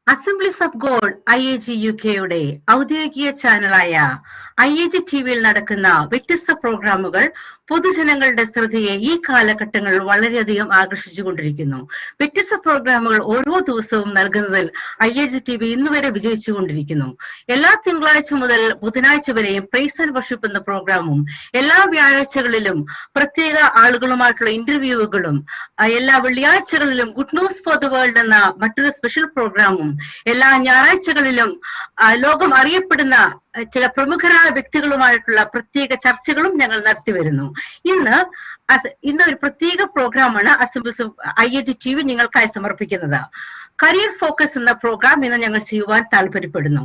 Assemblies of God IAG യുകെയുടെ ഔദ്യോഗിക ചാനലായ IAG ടിവിയിൽ നടക്കുന്ന വ്യത്യസ്ത പ്രോഗ്രാമുകൾ പൊതുജനങ്ങളുടെ ശ്രദ്ധയെ ഈ കാലഘട്ടങ്ങളിൽ വളരെയധികം ആകർഷിച്ചുകൊണ്ടിരിക്കുന്നു. വ്യത്യസ്ത പ്രോഗ്രാമുകൾ ഓരോ ദിവസവും നൽകുന്നതിൽ IAG ടിവി ഇന്നുവരെ വിജയിച്ചുകൊണ്ടിരിക്കുന്നു. എല്ലാ തിങ്കളാഴ്ച മുതൽ ബുധനാഴ്ച വരെയും പ്രൈസ് ആൻഡ് വർഷിപ്പ് എന്ന പ്രോഗ്രാമും എല്ലാ വ്യാഴാഴ്ചകളിലും പ്രത്യേക ആളുകളുമായിട്ടുള്ള ഇന്റർവ്യൂകളും എല്ലാ വെള്ളിയാഴ്ചകളിലും good news for the world എന്ന മറ്റൊരു സ്പെഷ്യൽ പ്രോഗ്രാമും എല്ലാ ഞായറാഴ്ചകളിലും ലോകം അറിയപ്പെടുന്ന ചില പ്രമുഖരായ വ്യക്തികളുമായിട്ടുള്ള പ്രത്യേക ചർച്ചകളും ഞങ്ങൾ നടത്തിവരുന്നു. ഇന്ന് ഒരു പ്രത്യേക പ്രോഗ്രാമാണ് അസംബ്ലീസ് IAG ടിവി നിങ്ങൾക്കായി സമർപ്പിക്കുന്നത്. കരിയർ ഫോക്കസ് എന്ന പ്രോഗ്രാം ഇന്ന് ഞങ്ങൾ ചെയ്യുവാൻ താല്പര്യപ്പെടുന്നു.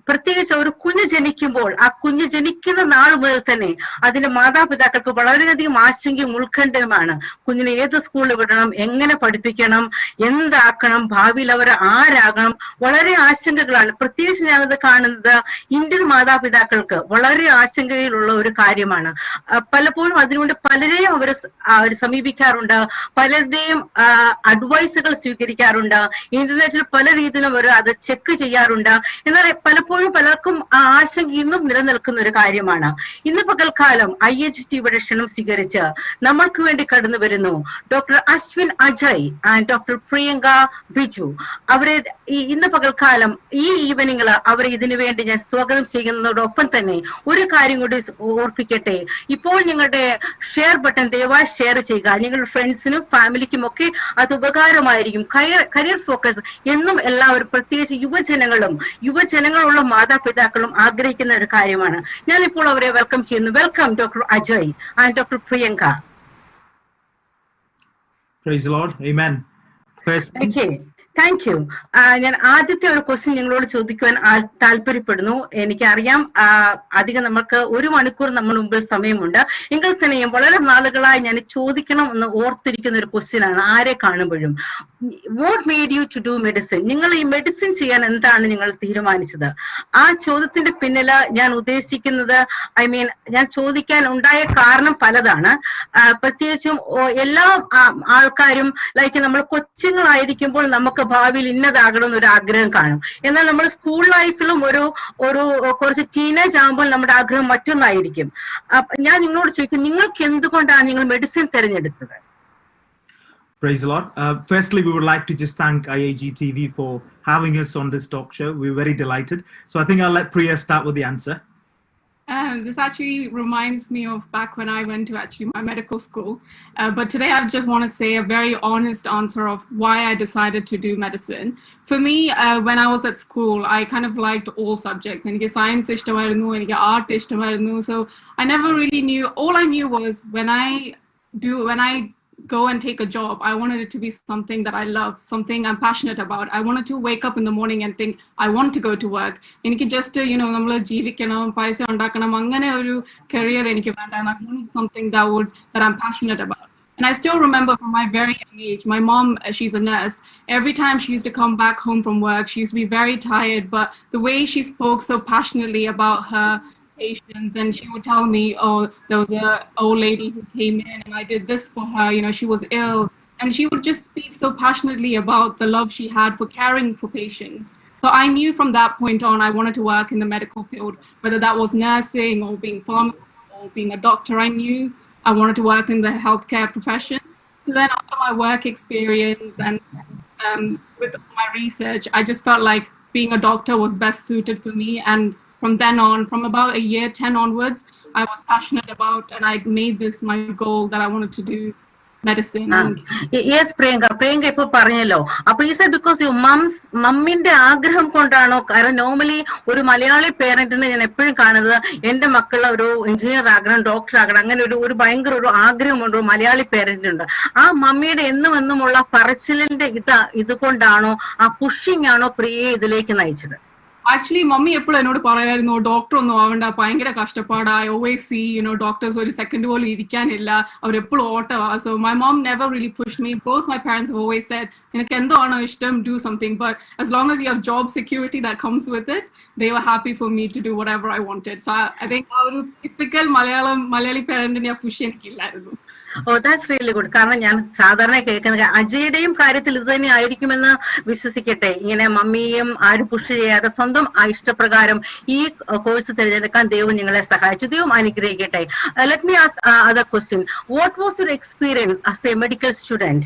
പ്രത്യേകിച്ച് ഒരു കുഞ്ഞ് ജനിക്കുമ്പോൾ ആ കുഞ്ഞ് ജനിക്കുന്ന നാൾ മുതൽ തന്നെ അതിന്റെ മാതാപിതാക്കൾക്ക് വളരെയധികം ആശങ്കയും ഉത്കണ്ഠയുമാണ്. കുഞ്ഞിനെ ഏത് സ്കൂളിൽ വിടണം, എങ്ങനെ പഠിപ്പിക്കണം, എന്താക്കണം, ഭാവിയിൽ അവർ ആരാകണം, വളരെ ആശങ്കകളാണ്. പ്രത്യേകിച്ച് ഞാനത് കാണുന്നത് ഇന്ത്യൻ മാതാപിതാക്കൾക്ക് വളരെ ആശങ്കയിലുള്ള ഒരു കാര്യമാണ്. പലപ്പോഴും അതിനുകൊണ്ട് പലരെയും അവർ സമീപിക്കാറുണ്ട്, പലരുടെയും അഡ്വൈസുകൾ സ്വീകരിക്കാറുണ്ട്, ഇന്റർനെറ്റിൽ പല രീതിയിലും അവർ അത് ചെക്ക് ചെയ്യാറുണ്ട്. എന്നാൽ പലർക്കും ആ ആശങ്ക ഇന്നും നിലനിൽക്കുന്ന ഒരു കാര്യമാണ്. ഇന്ന് പകൽക്കാലം IAG ടിവിയുടെ ക്ഷണം സ്വീകരിച്ച് നമ്മൾക്ക് വേണ്ടി കടന്നു വരുന്നു doctor Ashwin Ajay and doctor Priyanka Biju. അവരെ ഇന്ന് പകൽക്കാലം ഈ ഈവനിങ്ങിൽ അവരെ ഇതിനു വേണ്ടി ഞാൻ സ്വാഗതം ചെയ്യുന്നതോടൊപ്പം തന്നെ ഒരു കാര്യം കൂടി ഓർപ്പിക്കട്ടെ. ഇപ്പോൾ നിങ്ങളുടെ ഷെയർ ബട്ടൺ ദയവായി ഷെയർ ചെയ്യുക. നിങ്ങളുടെ ഫ്രണ്ട്സിനും ഫാമിലിക്കും ഒക്കെ അത് ഉപകാരമായിരിക്കും. കരിയർ ഫോക്കസ് എന്നും എല്ലാവരും, പ്രത്യേകിച്ച് യുവജനങ്ങളുള്ള മാതാപിതാക്കളും ആഗ്രഹിക്കുന്ന ഒരു കാര്യമാണ്. ഞാനിപ്പോൾ അവരെ വെൽക്കം ചെയ്യുന്നു. Welcome doctor Ajay and doctor Priyanka. Praise the Lord. Amen. Thank you. ഞാൻ ആദ്യത്തെ ഒരു ക്വസ്റ്റ്യൻ നിങ്ങളോട് ചോദിക്കുവാൻ താല്പര്യപ്പെടുന്നു. എനിക്കറിയാം അധികം നമുക്ക് 1 മണിക്കൂർ നമ്മുടെ മുമ്പിൽ സമയമുണ്ട്. എങ്കിൽ തന്നെയും വളരെ നാളുകളായി ഞാൻ ചോദിക്കണം എന്ന് ഓർത്തിരിക്കുന്ന ഒരു ക്വസ്റ്റ്യൻ ആണ് ആരെ കാണുമ്പോഴും. What made you to do medicine? നിങ്ങൾ ഈ മെഡിസിൻ ചെയ്യാൻ എന്താണ് നിങ്ങൾ തീരുമാനിച്ചത്? ആ ചോദ്യത്തിന്റെ പിന്നില് ഞാൻ ഉദ്ദേശിക്കുന്നത്, ഞാൻ ചോദിക്കാൻ ഉണ്ടായ കാരണം പലതാണ്. പ്രത്യേകിച്ചും എല്ലാ ആൾക്കാരും നമ്മൾ കൊച്ചുങ്ങളായിരിക്കുമ്പോൾ നമുക്ക് ഭാവിയിൽ ഇന്നതാകണമെന്ന് ഒരു ആഗ്രഹം കാണും. എന്നാൽ നമ്മൾ സ്കൂൾ ലൈഫിലും ഒരു കുറച്ച് ടീനേജ് ആകുമ്പോൾ നമ്മുടെ ആഗ്രഹം മറ്റൊന്നായിരിക്കും. ഞാൻ നിങ്ങളോട് ചോദിക്കും, നിങ്ങൾക്ക് എന്തുകൊണ്ടാണ് നിങ്ങൾ മെഡിസിൻ തിരഞ്ഞെടുത്തത്? Praise the Lord. Firstly, we would like to just thank IAG TV for having us on this talk show. We're very delighted. So I think I'll let Priya start with the answer. This actually reminds me of back when I went to my medical school. But today I just want to say a very honest answer of why I decided to do medicine. For me, when I was at school, I kind of liked all subjects. And science ishtamarunnu, and art ishtamarunnu. So I never really knew. All I knew was when I go and take a job, I wanted it to be something that I love, something I'm passionate about. I wanted to wake up in the morning and think, I want to go to work. എനിക്ക് just നമ്മൾ ജീവിക്കണം, പൈസ ഉണ്ടാക്കണം, അങ്ങനെ ഒരു career എനിക്ക് വേണ്ട. I wanted something that I'm passionate about. And I still remember from my very young age, my mom, she's a nurse. Every time she used to come back home from work, she used to be very tired, but the way she spoke so passionately about her patients, and she would tell me, oh, there was a old lady who came in and I did this for her, she was ill, and she would just speak so passionately about the love she had for caring for patients. So I knew from that point on I wanted to work in the medical field, whether that was nursing or being pharmacist or being a doctor. I knew I wanted to work in the healthcare profession. So then after my work experience and with my research, I just felt like being a doctor was best suited for me. And from then on, from about a year 10 onwards, I was passionate about, and I made this my goal that I wanted to do medicine. Yes, Priyanka ഇപ്പോൾ പറഞ്ഞല്ലോ. അപ്പൊ ഈ said because your മമ്മിന്റെ ആഗ്രഹം കൊണ്ടാണോ? കാരണം normally ഒരു മലയാളി പേരന്റിനെ ഞാൻ എപ്പോഴും കാണുന്നത്, എന്റെ മക്കൾ ഒരു എഞ്ചിനീയർ ആകണം, ഡോക്ടർ ആകണം, അങ്ങനെ ഒരു ഭയങ്കര ഒരു ആഗ്രഹമുണ്ട് ഒരു മലയാളി പേരന്റിനുണ്ട്. ആ മമ്മിയുടെ എന്നുമെന്നുമുള്ള പറച്ചിലിന്റെ ഇതുകൊണ്ടാണോ, ആ പുഷിംഗ് ആണോ പ്രിയയെ ഇതിലേക്ക് നയിച്ചത്? Actually, mommy എപ്പോഴും എന്നോട് പറയായിരുന്നു, ഡോക്ടർ ഒന്നും ആവണ്ട, ഭയങ്കര കഷ്ടപ്പാടാ. I always see, doctors ഒരു സെക്കൻഡ് പോലും ഇരിക്കാനില്ല, അവരെപ്പോഴും ഓട്ടവാ. So my mom never really pushed me. Both my parents have always said, നിനക്ക് എന്താണോ ഇഷ്ടം, do something. But as long as you have job security that comes with it, they were happy for me to do whatever I wanted. So I think ആ ഒരു typical Malayali parent നെ push എനിക്കില്ലായിരുന്നു. Oh that's really good. കാരണം ഞാൻ സാധാരണ കേൾക്കുന്നത് അജയുടെയും കാര്യത്തിൽ ഇത് തന്നെ ആയിരിക്കുമെന്ന് വിശ്വസിക്കട്ടെ. ഇങ്ങനെ മമ്മിയും ആരും പുഷ് ചെയ്യാതെ സ്വന്തം ഇഷ്ടപ്രകാരം ഈ കോഴ്സ് തിരഞ്ഞെടുക്കാൻ ദൈവം നിങ്ങളെ സഹായിച്ചു. ദൈവം അനുഗ്രഹിക്കട്ടെ. Let me ask other question. What was your experience as a medical student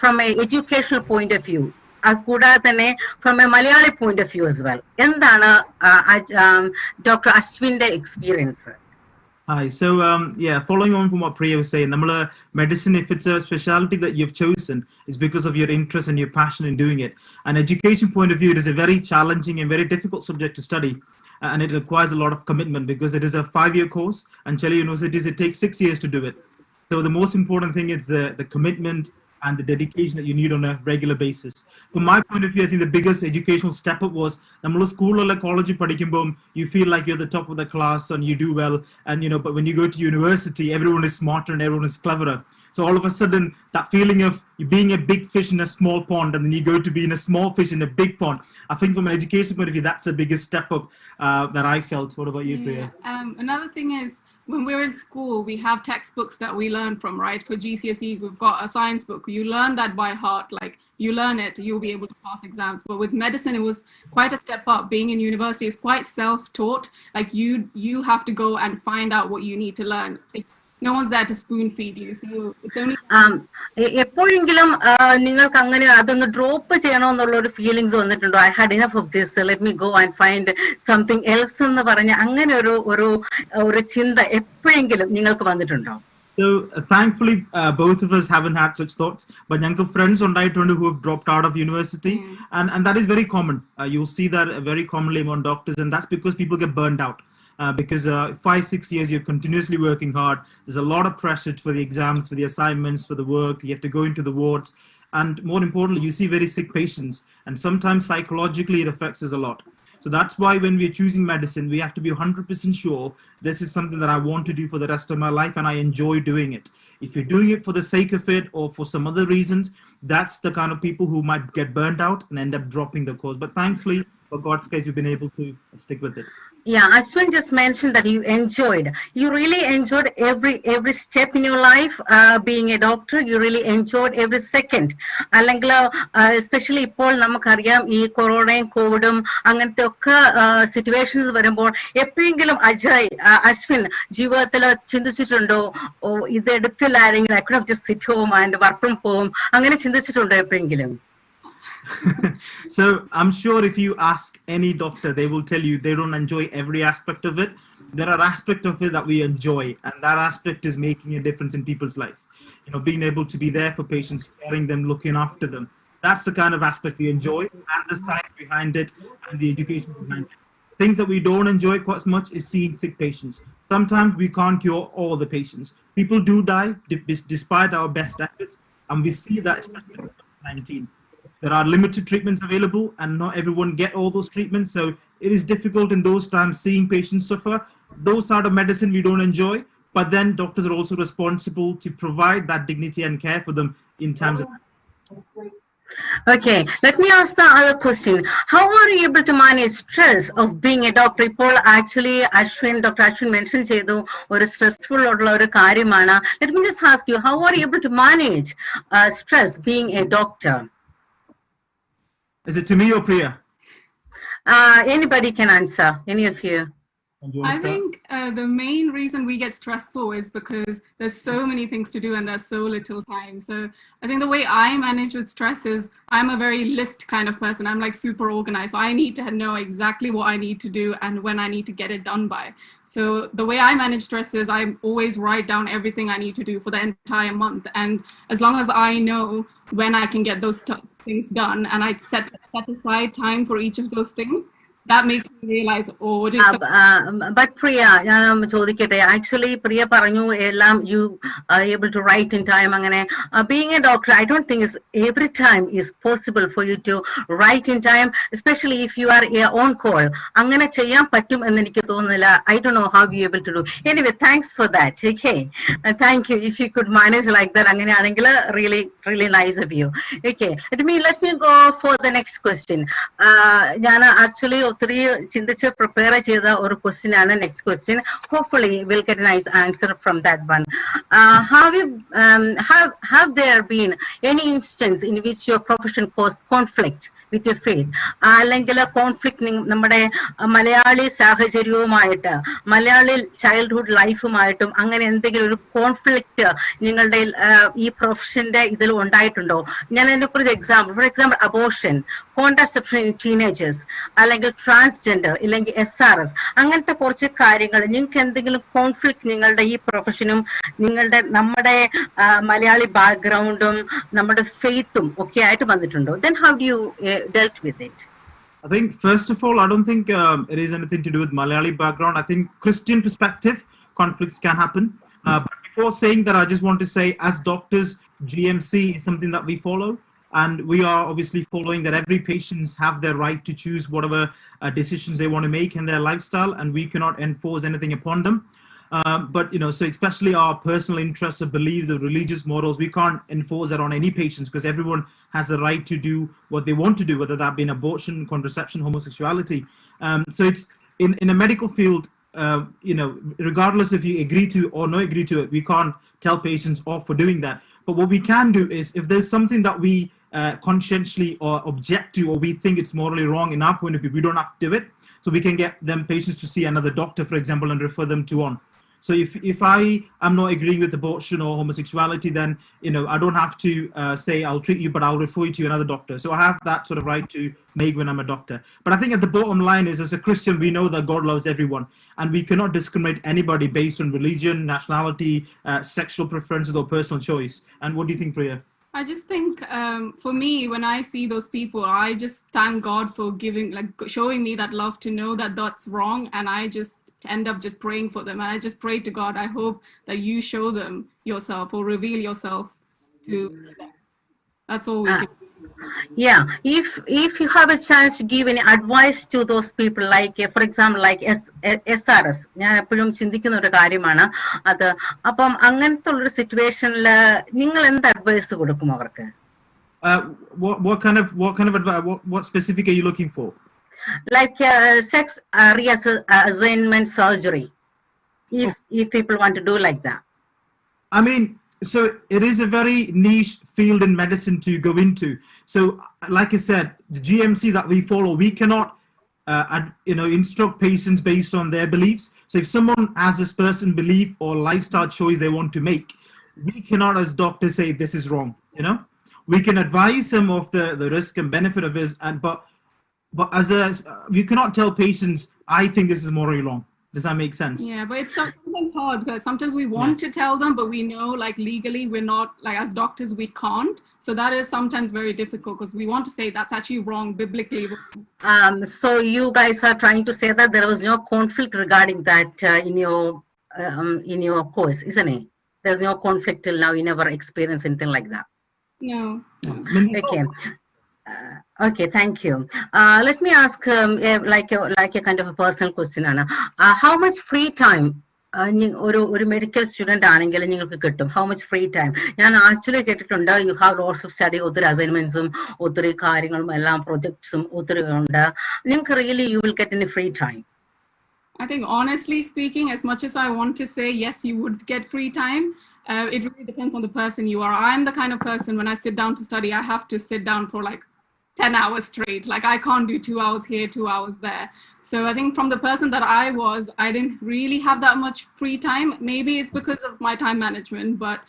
from a educational point of view, കൂടാതെ തന്നെ from a Malayali point of view as well? എന്താണ് ഡോക്ടർ അശ്വിന്റെ എക്സ്പീരിയൻസ്? Hi. So, following on from what Priya was saying, medicine, if it's a specialty that you've chosen, is because of your interest and your passion in doing it. An education point of view, it is a very challenging and very difficult subject to study. And it requires a lot of commitment because it is a 5-year course, and Chile universities, it takes 6 years to do it. So the most important thing is the commitment and the dedication that you need on a regular basis. From my point of view, I think the biggest educational step up was school or college padikkumbom, you feel like you're the top of the class and you do well, and but when you go to university, everyone is smarter and everyone is cleverer. So all of a sudden, that feeling of being a big fish in a small pond, and then you go to being a small fish in a big pond. I think from an education point of view, that's the biggest step up that I felt. What about you, Priya? Another thing is, when we're in school, we have textbooks that we learn from, right? For GCSEs, we've got a science book. You learn that by heart. Like, you learn it, you'll be able to pass exams. But with medicine, it was quite a step up. Being in university is quite self-taught. Like, you have to go and find out what you need to learn. No one's there to spoon feed you. So it's only... എപ്പോഴെങ്കിലും നിങ്ങൾക്ക് അങ്ങനെ അതൊന്ന് drop ചെയ്യണമെന്നുള്ള ഒരു feelings വന്നിട്ടുണ്ടോ? I had enough of this, let me go and find something else എന്ന് പറഞ്ഞ അങ്ങനെ ഒരു ചിന്ത എപ്പോഴെങ്കിലും നിങ്ങൾക്ക് വന്നിട്ടുണ്ടോ? So thankfully, both of us haven't had such thoughts. But young friends on diet who have dropped out of university, and that is very common. You'll see that very commonly among doctors, and that's because people get burned out. Because 5-6 years you're continuously working hard. There's a lot of pressure for the exams, for the assignments, for the work. You have to go into the wards, and more importantly, you see very sick patients, and sometimes psychologically it affects us a lot. So that's why when we're choosing medicine, we have to be 100% sure this is something that I want to do for the rest of my life and I enjoy doing it. If you're doing it for the sake of it or for some other reasons, that's the kind of people who might get burned out and end up dropping the course. But thankfully, for God's case, we've been able to stick with it. Yeah, Ashwin just mentioned that you really enjoyed every step in your life being a doctor. You really enjoyed every second. അല്ലെങ്കിൽ especially ഇപ്പോൾ നമുക്കറിയാം ഈ കൊറോണയും കോവിഡും അങ്ങനത്തെ ഒക്കെ situations വരുമ്പോൾ എപ്പോഴെങ്കിലും അശ്വിൻ ജീവിതത്തിൽ ചിന്തിച്ചിട്ടുണ്ടോ, ഇത് എടുത്തില്ലായിരുന്നെങ്കിൽ I could have just sit home and work from home, അങ്ങനെ ചിന്തിച്ചിട്ടുണ്ടോ എപ്പോഴെങ്കിലും? So I'm sure if you ask any doctor, they will tell you they don't enjoy every aspect of it. There are aspects of it that we enjoy, and that aspect is making a difference in people's life. Being able to be there for patients, caring them, looking after them. That's the kind of aspect we enjoy, and the science behind it, and the education behind it. Things that we don't enjoy quite as much is seeing sick patients. Sometimes we can't cure all the patients. People do die despite our best efforts, and we see that especially in COVID-19. There are limited treatments available and not everyone get all those treatments. So it is difficult in those times seeing patients suffer. Those sort of medicine we don't enjoy, but then doctors are also responsible to provide that dignity and care for them in terms of... Okay, let me ask the other question. How are you able to manage stress of being a doctor? ഇപ്പോൾ actually Dr. Ashwin mention ചെയ്തു ഒരു stressful ഉള്ള ഒരു കാര്യമാണ്. Let me just ask you, how are you able to manage stress being a doctor? Is it to me or Priya? Anybody can answer, any of you. I think the main reason we get stressful is because there's so many things to do and there's so little time. So I think the way I manage with stress is I'm a very list kind of person. I'm like super organized. So I need to know exactly what I need to do and when I need to get it done by. So the way I manage stress is I always write down everything I need to do for the entire month. And as long as I know when I can get those things done and I set aside time for each of those things, that makes me realize, oh, what is but Priya, ഞാൻ ചോദിക്കട്ടെ, actually Priya പറഞ്ഞു എല്ലാം you are able to write in time. അങ്ങനെ being a doctor, I don't think every time is possible for you to write in time, especially if you are on call. അങ്ങനെ ചെയ്യാൻ പറ്റും എന്ന് എനിക്ക് തോന്നുന്നില്ല. I don't know how you able to do. Anyway, thanks for that. Okay, thank you. If you could manage like that, അങ്ങനെയാണെങ്കിൽ really nice of you. Okay, let me go for the next question. ഞാൻ actually ഒത്തിരി ചിന്തിച്ച് prepare ചെയ്ത ഒരു question ആണ് next question. Hopefully will get A nice answer from that one. Have there been any instance in which your profession caused conflict with your faith? അല്ലെങ്കിൽ conflict നമ്മുടെ Malayali സാഹചര്യവുമായിട്ട്, Malayali childhood ലൈഫുമായിട്ടും അങ്ങനെ എന്തെങ്കിലും ഒരു കോൺഫ്ലിക്റ്റ് നിങ്ങളുടെ ഈ പ്രൊഫഷന്റെ ഇതിൽ ഉണ്ടായിട്ടുണ്ടോ? ഞാൻ അതിനെ കുറിച്ച് example, for example abortion, contraception in teenagers, അല്ലെങ്കിൽ ട്രാൻസ്ജെൻഡർ, ഇല്ലെങ്കിൽ SRS, അങ്ങനത്തെ കുറച്ച് കാര്യങ്ങൾ നിങ്ങൾക്ക് എന്തെങ്കിലും കോൺഫ്ലിക്ട് നിങ്ങളുടെ ഈ പ്രൊഫഷനും നമ്മുടെ മലയാളി ബാക്ക്ഗ്രൗണ്ടും നമ്മുടെ ഫെയ്ത്തും ഒക്കെ ആയിട്ട് വന്നിട്ടുണ്ടോ? Then how do you dealt with it? I think first of all, I don't think it is anything to do with Malayali background. I think Christian perspective conflicts can happen. But before saying that, I just want to say, as doctors, GMC is something that we follow, and we are obviously following that every patient have their right to choose whatever decisions they want to make in their lifestyle, and we cannot enforce anything upon them. But so especially our personal interests or beliefs or religious morals, we can't enforce that on any patients, because everyone has the right to do what they want to do, whether that be an abortion, contraception, homosexuality. So it's in a medical field, regardless if you agree to or not agree to it, we can't tell patients off for doing that. But what we can do is, if there's something that we conscientiously or object to, or we think it's morally wrong in our point of view, we don't have to do it. So we can get them patients to see another doctor, for example, and refer them to on. So if I am not agreeing with abortion or homosexuality, then I don't have to say I'll treat you, but I'll refer you to another doctor. So I have that sort of right to make when I'm a doctor. But I think at the bottom line is, as a Christian, we know that God loves everyone, and we cannot discriminate anybody based on religion, nationality, sexual preferences, or personal choice. And what do you think, Priya? I just think for me, when I see those people, I just thank God for showing me that love to know that that's wrong, and I just end up just praying for them. And I just pray to God, I hope that you show them yourself or reveal yourself to them. That's all we can do. Yeah, if you have a chance to give any advice to those people, like for example, like SRS, ഞാൻ എപ്പോഴും ചിന്തിക്കുന്ന ഒരു കാര്യമാണ് അത്. അപ്പം അങ്ങനത്തെ ഉള്ളൊരു സിറ്റുവേഷനിൽ നിങ്ങൾ എന്ത് അഡ്വൈസ് കൊടുക്കും അവർക്ക്? What kind of advice? What specific are you looking for? Like sex reassignment surgery, if people want to do like that. I mean, so it is a very niche field in medicine to go into. So like I said, the GMC that we follow, we cannot instruct patients based on their beliefs. So if someone has this person belief or lifestyle choice they want to make, we cannot as doctors say this is wrong. We can advise them of the risk and benefit of this, but you cannot tell patients, I think this is morally wrong. Does that make sense? Yeah, but it's sometimes hard, because sometimes we want to tell them, but we know legally we're not, as doctors we can't. So that is sometimes very difficult, because we want to say that's actually wrong, biblically wrong. So you guys are trying to say that there was no conflict regarding that in your course, isn't it? There's no conflict till now. You never experienced anything like that. No. Okay. Okay, thank you. Let me ask like a kind of a personal question. How much free time ഒരു medical student ആണെങ്കിൽ നിങ്ങൾക്ക് കിട്ടും? How much free time? ഞാൻ actually കേട്ടിട്ടുണ്ട്, you have lots of study, ഒത്തിരി അസൈൻമെന്റ്സും ഒത്തിരി കാര്യങ്ങളും എല്ലാം പ്രൊജക്ട്സും ഒത്തിരി ഉണ്ട്. നിങ്ങൾക്ക് really you will get any free time? I think honestly speaking, as much as I want to say yes, you would get free time, it really depends on the person you are. I'm the kind of person, when I sit down to study, I have to sit down for 10 hours straight. I can't do 2 hours here, 2 hours there. So I think from the person that I was, I didn't really have that much free time. Maybe it's because of my time management, but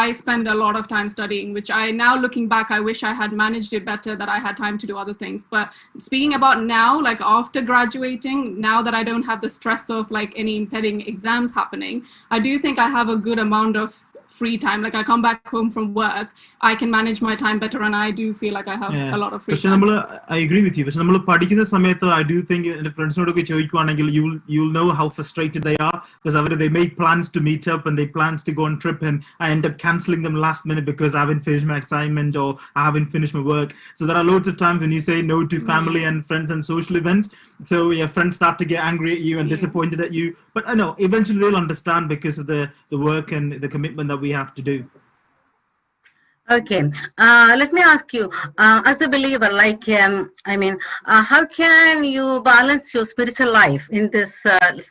I spend a lot of time studying, which now looking back, I wish I had managed it better, that I had time to do other things. But speaking about now, after graduating, now that I don't have the stress of any impending exams happening, I do think I have a good amount of free time. I come back home from work, I can manage my time better, and I do feel like I have a lot of free time. I agree with you. But നമ്മൾ പഠിക്കുന്ന സമയത്ത്, I do think എൻ്റെ ഫ്രണ്ട്സിനോടൊക്കെ ചോദിക്കുവാണെങ്കിൽ you'll know how frustrated they are, because they make plans to meet up and they plans to go on trip, and I end up cancelling them last minute because I haven't finished my assignment or I haven't finished my work. So there are loads of times when you say no to family and friends and social events, so your friends start to get angry at you and disappointed at you. But I know eventually they'll understand because of the work and the commitment that we have to do. Okay, let me ask you, as a believer, like, how can you balance your spiritual life in this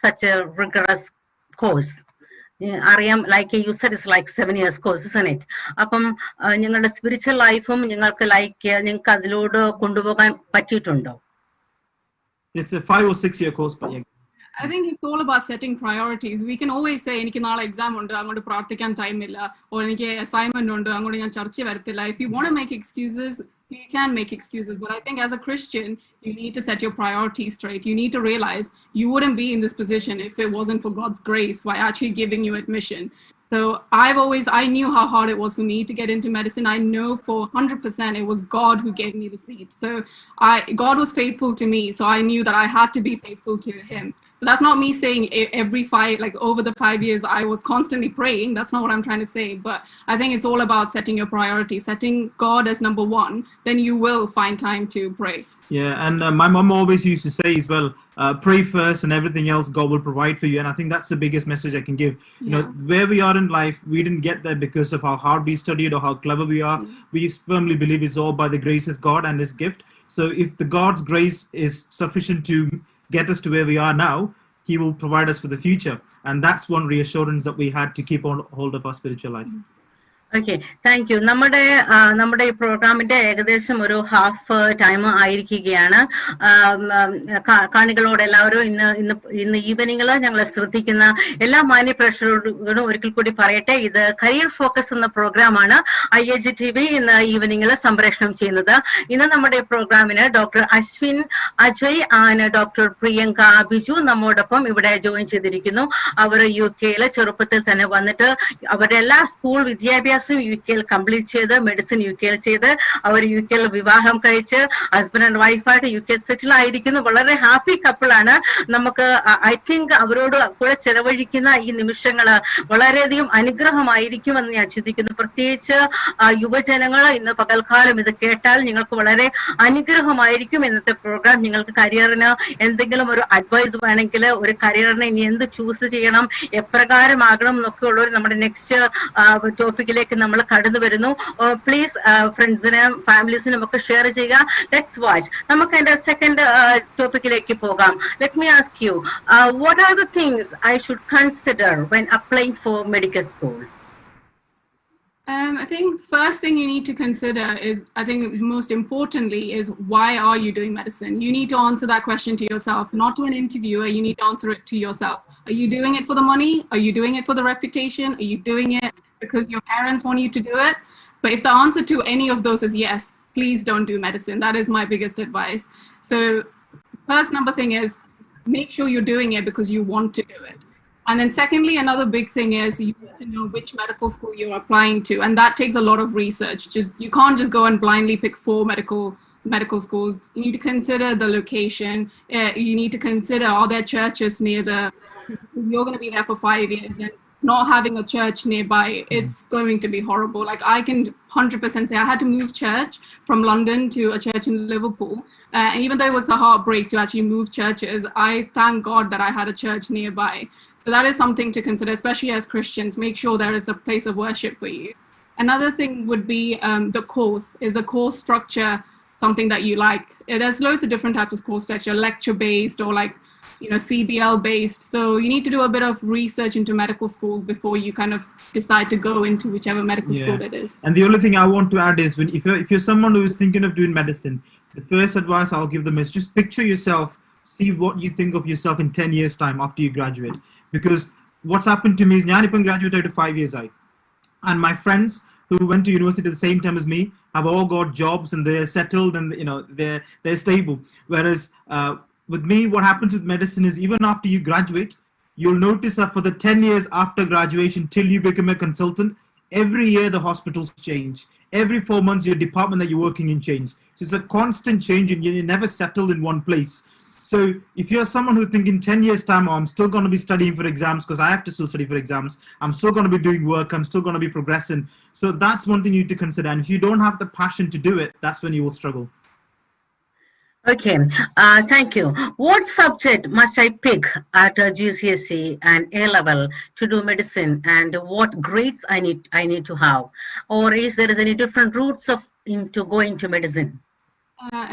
such a rigorous course? അറിയാം, like you said, it's like 7 years course, isn't it? അപ്പം നിങ്ങളുടെ spiritual ലൈഫും നിങ്ങൾക്ക് നിങ്ങൾക്ക് അതിലൂടെ കൊണ്ടുപോകാൻ പറ്റിയിട്ടുണ്ടോ? It's a 5 or 6 year course, but yeah. I think it's all about setting priorities. We can always say എനിക്ക് നാളെ എക്സാം ഉണ്ട് അങ്ങോട്ട് പ്രാർത്ഥിക്കാൻ ടൈം ഇല്ല, or എനിക്ക് അസൈൻമെന്റ് ഉണ്ട് അങ്ങോട്ട് ഞാൻ ചർച്ച വരത്തില്ല. If you want to make excuses, you can make excuses, but I think as a Christian you need to set your priorities straight. You need to realize you wouldn't be in this position if it wasn't for God's grace by actually giving you admission. So I knew how hard it was for me to get into medicine. I know for 100% it was God who gave me the seat. So God was faithful to me, so I knew that I had to be faithful to him. So that's not me saying over the 5 years I was constantly praying. That's not what I'm trying to say. But I think it's all about setting your priorities, setting God as number one. Then you will find time to pray. Yeah, and my mom always used to say as well, pray first and everything else God will provide for you. And I think that's the biggest message I can give. You know, where we are in life, we didn't get there because of how hard we studied or how clever we are. We firmly believe it's all by the grace of God and his gift. So if the God's grace is sufficient to get us to where we are now, he will provide us for the future. And that's one reassurance that we had to keep on hold of our spiritual life. Okay, thank you. നമ്മുടെ ഈ പ്രോഗ്രാമിന്റെ ഏകദേശം ഒരു half time ആയിരിക്കുകയാണ്. കാണികളോട് എല്ലാവരും ഇന്ന് ഈവനിങ്ങിൽ ഞങ്ങളെ ശ്രദ്ധിക്കുന്ന എല്ലാ മാന്യ പ്രേക്ഷകരോടും ഒരിക്കൽ കൂടി പറയട്ടെ, ഇത് കരിയർ ഫോക്കസ് എന്ന പ്രോഗ്രാമാണ് IAG TV ഇന്ന് ഈവനിങ്ങിൽ സംപ്രേഷണം ചെയ്യുന്നത്. ഇന്ന് നമ്മുടെ പ്രോഗ്രാമിന് doctor Ashwin, Ajay and doctor Priyanka Biju നമ്മോടൊപ്പം ഇവിടെ ജോയിൻ ചെയ്തിരിക്കുന്നു. അവർ UK ചെറുപ്പത്തിൽ തന്നെ വന്നിട്ട് അവരുടെ എല്ലാ സ്കൂൾ വിദ്യാഭ്യാസം UK കംപ്ലീറ്റ് ചെയ്ത്, മെഡിസിൻ UK ചെയ്ത്, അവർ UK വിവാഹം കഴിച്ച് ഹസ്ബൻഡ് ആൻഡ് വൈഫായിട്ട് UK സെറ്റിൽ ആയിരിക്കുന്നു. വളരെ ഹാപ്പി കപ്പിളാണ്. നമുക്ക് ഐ തിങ്ക് അവരോട് കൂടെ ചെലവഴിക്കുന്ന ഈ നിമിഷങ്ങള് വളരെയധികം അനുഗ്രഹമായിരിക്കുമെന്ന് ഞാൻ ചിന്തിക്കുന്നു. പ്രത്യേകിച്ച് യുവജനങ്ങൾ ഇന്ന് പകൽക്കാലം ഇത് കേട്ടാൽ നിങ്ങൾക്ക് വളരെ അനുഗ്രഹമായിരിക്കും. ഇന്നത്തെ പ്രോഗ്രാം നിങ്ങൾക്ക് കരിയറിന് എന്തെങ്കിലും ഒരു അഡ്വൈസ് വേണമെങ്കിൽ, ഒരു കരിയറിനെ ഇനി എന്ത് ചൂസ് ചെയ്യണം, എപ്രകാരമാകണം എന്നൊക്കെ ഉള്ളൊരു നമ്മുടെ നെക്സ്റ്റ് ടോപ്പിക്കിലേക്ക് നമ്മൾ കടന്നു വരുന്നു. പ്ലീസ് ഫ്രണ്ട്സിനും ഫാമിലീസിനും ഒക്കെ ഷെയർ ചെയ്യുക. Let's watch. നമുക്ക് അതിന്റെ സെക്കൻഡ് ടോപ്പിക്കിലേക്ക് പോകാം. Let me ask you, what are the things I should consider when applying four medical school? I think first thing you need to consider is, I think most importantly, is why are you doing medicine? You need to answer that question to yourself, not to an interviewer. You need to answer it to yourself. Are you doing it for the money? Are you doing it for the reputation? Are you doing it because your parents want you to do it? But if the answer to any of those is yes, please don't do medicine. That is my biggest advice. So first number thing is, make sure you're doing it because you want to do it. And then secondly, another big thing is you need to know which medical school you're applying to. And that takes a lot of research. You can't just go and blindly pick 4 medical schools. You need to consider the location. You need to consider, are there churches near because you're going to be there for 5 years. And not having a church nearby, it's going to be horrible. Like, I can 100% say I had to move church from London to a church in Liverpool. And even though it was a heartbreak to actually move churches, I thank God that I had a church nearby. So that is something to consider, especially as Christians. Make sure there is a place of worship for you. Another thing would be the course. Is the course structure something that you like? There's loads of different types of course structure, lecture-based or like, CBL based. So you need to do a bit of research into medical schools before you kind of decide to go into whichever medical school it is. And the only thing I want to add is, if you're someone who is thinking of doing medicine, the first advice I'll give them is just picture yourself, see what you think of yourself in 10 years time after you graduate. Because what's happened to me is, I graduated 5 years and my friends who went to university at the same time as me have all got jobs and they're settled and they're stable. Whereas with me, what happens with medicine is, even after you graduate, you'll notice that for the 10 years after graduation till you become a consultant, every year the hospitals change. Every 4 months your department that you're working in changes. So it's a constant change and you're never settled in one place. So if you're someone who think in 10 years time, I'm still going to be studying for exams because I have to still study for exams, I'm still going to be doing work, I'm still going to be progressing. So that's one thing you need to consider. And if you don't have the passion to do it, that's when you will struggle. Okay, thank you. What subject must I pick at GCSE and A level to do medicine, and what grades I need to have, or is there any different routes of into going to medicine?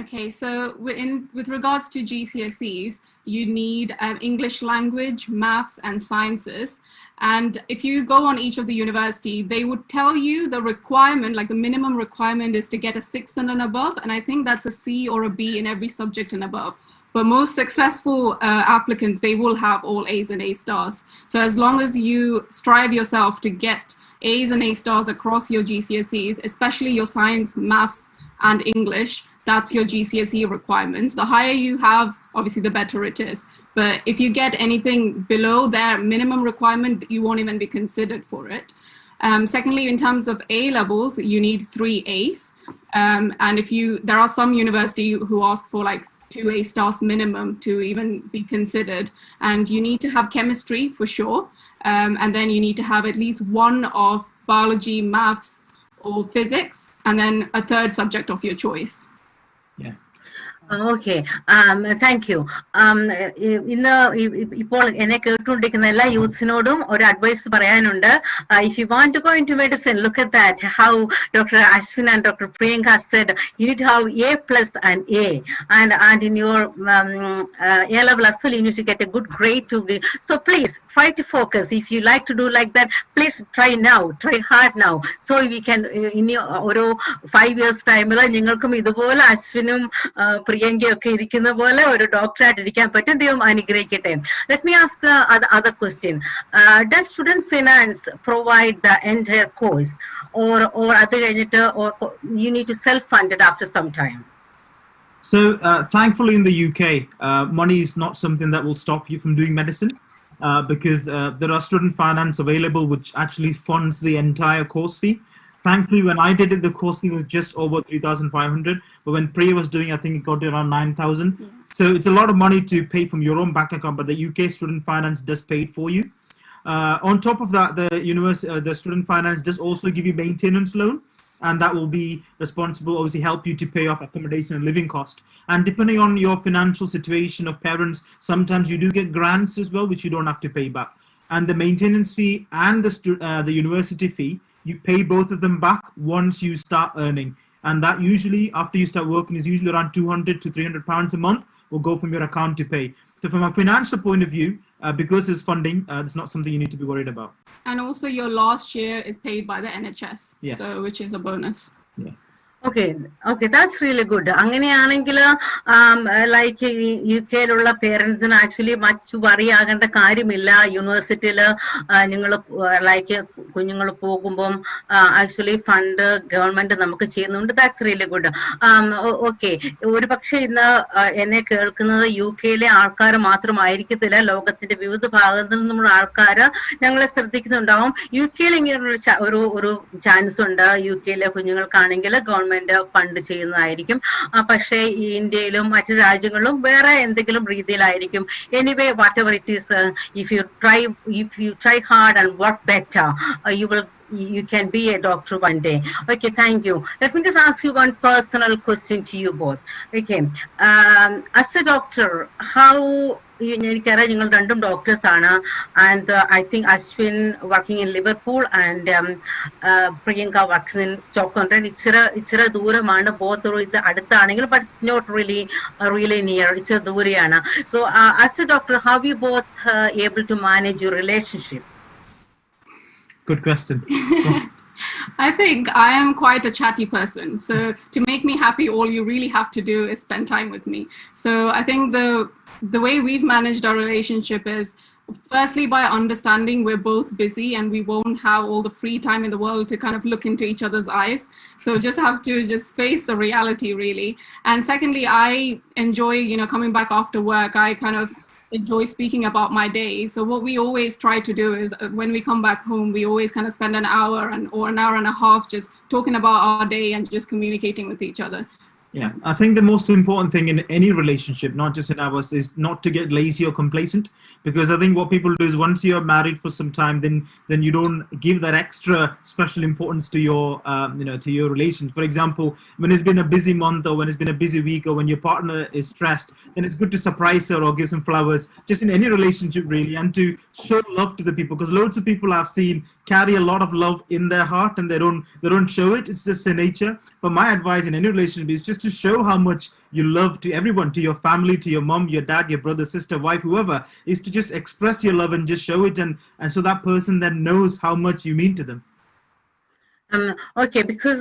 Okay, so with regards to GCSEs, you need English language, maths, and sciences. And if you go on each of the university, they would tell you the requirement, like the minimum requirement is to get a 6 and above. And I think that's a C or a B in every subject and above. But most successful applicants, they will have all A's and A stars. So as long as you strive yourself to get A's and A stars across your GCSEs, especially your science, maths, and English, that's your GCSE requirements. The higher you have, obviously, the better it is. But if you get anything below their minimum requirement, you won't even be considered for it. Secondly, in terms of A levels, you need 3 A's. And there are some university who ask for like 2 A stars minimum to even be considered. And you need to have chemistry for sure. And then you need to have at least one of biology, maths, or physics, and then a third subject of your choice. Yeah. Okay, thank you. ഇന്ന് ഇപ്പോൾ എന്നെ കേട്ടുകൊണ്ടിരിക്കുന്ന എല്ലാ യൂത്ത്സിനോടും ഒരു advice പറയാനുണ്ട്. If you want to go into medicine, look at that, how Dr. Ashwin and Dr. Priyanka said, you need to have A plus and A, and in your A level as well, you need to get a good grade to be. So please try to focus. If you like to do like that, please try now, try hard now, so we can in ഒരു 5 years time നിങ്ങൾക്കും ഇതുപോലെ അശ്വിനും പ്രിയങ്കയൊക്കെ ഇരിക്കുന്ന പോലെ ഒരു ഡോക്ടറായിട്ട് ഇരിക്കാൻ പറ്റും. ദൈവം അനുഗ്രഹിക്കട്ടെ. Let me ask the other question. Does student finance provide the entire course, or അത് കഴിഞ്ഞിട്ട് you need to self fund it after some time? So thankfully in the UK, money is not something that will stop you from doing medicine, because there are student finance available which actually funds the entire course fee. Thankfully, when I did it, the course fee was just over 3,500. But when Priya was doing, I think it got to around 9,000. Yeah. So it's a lot of money to pay from your own bank account, but the UK student finance does pay it for you. On top of that, the student finance does also give you maintenance loan, and that will be responsible, obviously help you to pay off accommodation and living cost. And depending on your financial situation of parents, sometimes you do get grants as well, which you don't have to pay back. And the maintenance fee and the university fee, you pay both of them back once you start earning. And that usually, after you start working, is usually around 200 to 300 pounds a month will go from your account to pay. So from a financial point of view, because it's funding, it's not something you need to be worried about. And also your last year is paid by the NHS, yes. So which is a bonus. Yeah. Okay, that's really good. അങ്ങനെയാണെങ്കിൽ like UK യിലുള്ള പേരൻസിന് actually much worry ആകേണ്ട കാര്യമില്ല. യൂണിവേഴ്സിറ്റിയിൽ നിങ്ങൾ like കുഞ്ഞുങ്ങൾ പോകുമ്പം actually fund government നമുക്ക് ചെയ്യുന്നുണ്ട്. That's really good. Okay, ഒരു പക്ഷെ ഇന്ന് എന്നെ കേൾക്കുന്നത് UK യിലെ ആൾക്കാർ മാത്രമായിരിക്കത്തില്ല, ലോകത്തിന്റെ വിവിധ ഭാഗത്തു നിന്നുള്ള ആൾക്കാർ ഞങ്ങളെ ശ്രദ്ധിക്കുന്നുണ്ടാവും. UK യിൽ ഇങ്ങനെയുള്ള ഒരു ചാൻസ് ഉണ്ട്. UK യിലെ കുഞ്ഞുങ്ങൾക്കാണെങ്കിൽ ഗവൺമെന്റ് ഫണ്ട് ചെയ്യുന്നതായിരിക്കും. പക്ഷേ ഈ ഇന്ത്യയിലും മറ്റു രാജ്യങ്ങളിലും വേറെ എന്തെങ്കിലും രീതിയിലായിരിക്കും. Anyway, what ever it is, if you try hard and work better, you can be a doctor one day. Okay, thank you. Let me just ask you one personal question to you both. Okay, as a doctor, how എനിക്കറിയാം നിങ്ങൾ രണ്ടും doctors ആണ്, and I think Ashwin working in Liverpool and Priyanka works in Stockholm. ഇച്ചിരി ദൂരമാണ്. Both ഇത് അടുത്താണെങ്കിൽ but it's not really near, ഇച്ചിരി ദൂരെയാണ്. So as a doctor, how you both able to manage your relationship? Good question. I think I am quite a chatty person. So to make me happy, all you really have to do is spend time with me. So I think the way we've managed our relationship is, firstly, by understanding we're both busy and we won't have all the free time in the world to kind of look into each other's eyes. So just have to just face the reality, really. And secondly, I enjoy, coming back after work, I kind of enjoy speaking about my day. So what we always try to do is when we come back home, we always kind of spend an hour or an hour and a half just talking about our day and just communicating with each other. Yeah, I think the most important thing in any relationship, not just in ours, is not to get lazy or complacent. Because I think what people do is once you're married for some time, then you don't give that extra special importance to your to your relations. For example, when it's been a busy month or when it's been a busy week or when your partner is stressed, then it's good to surprise her or give some flowers. Just in any relationship, really, and to show love to the people, because loads of people I've seen carry a lot of love in their heart and they don't show it. It's just their nature. But my advice in any relationship is just to show how much you love to everyone, to your family, to your mom, your dad, your brother, sister, wife, whoever, is to just express your love and just show it, and so that person then knows how much you mean to them. Okay, because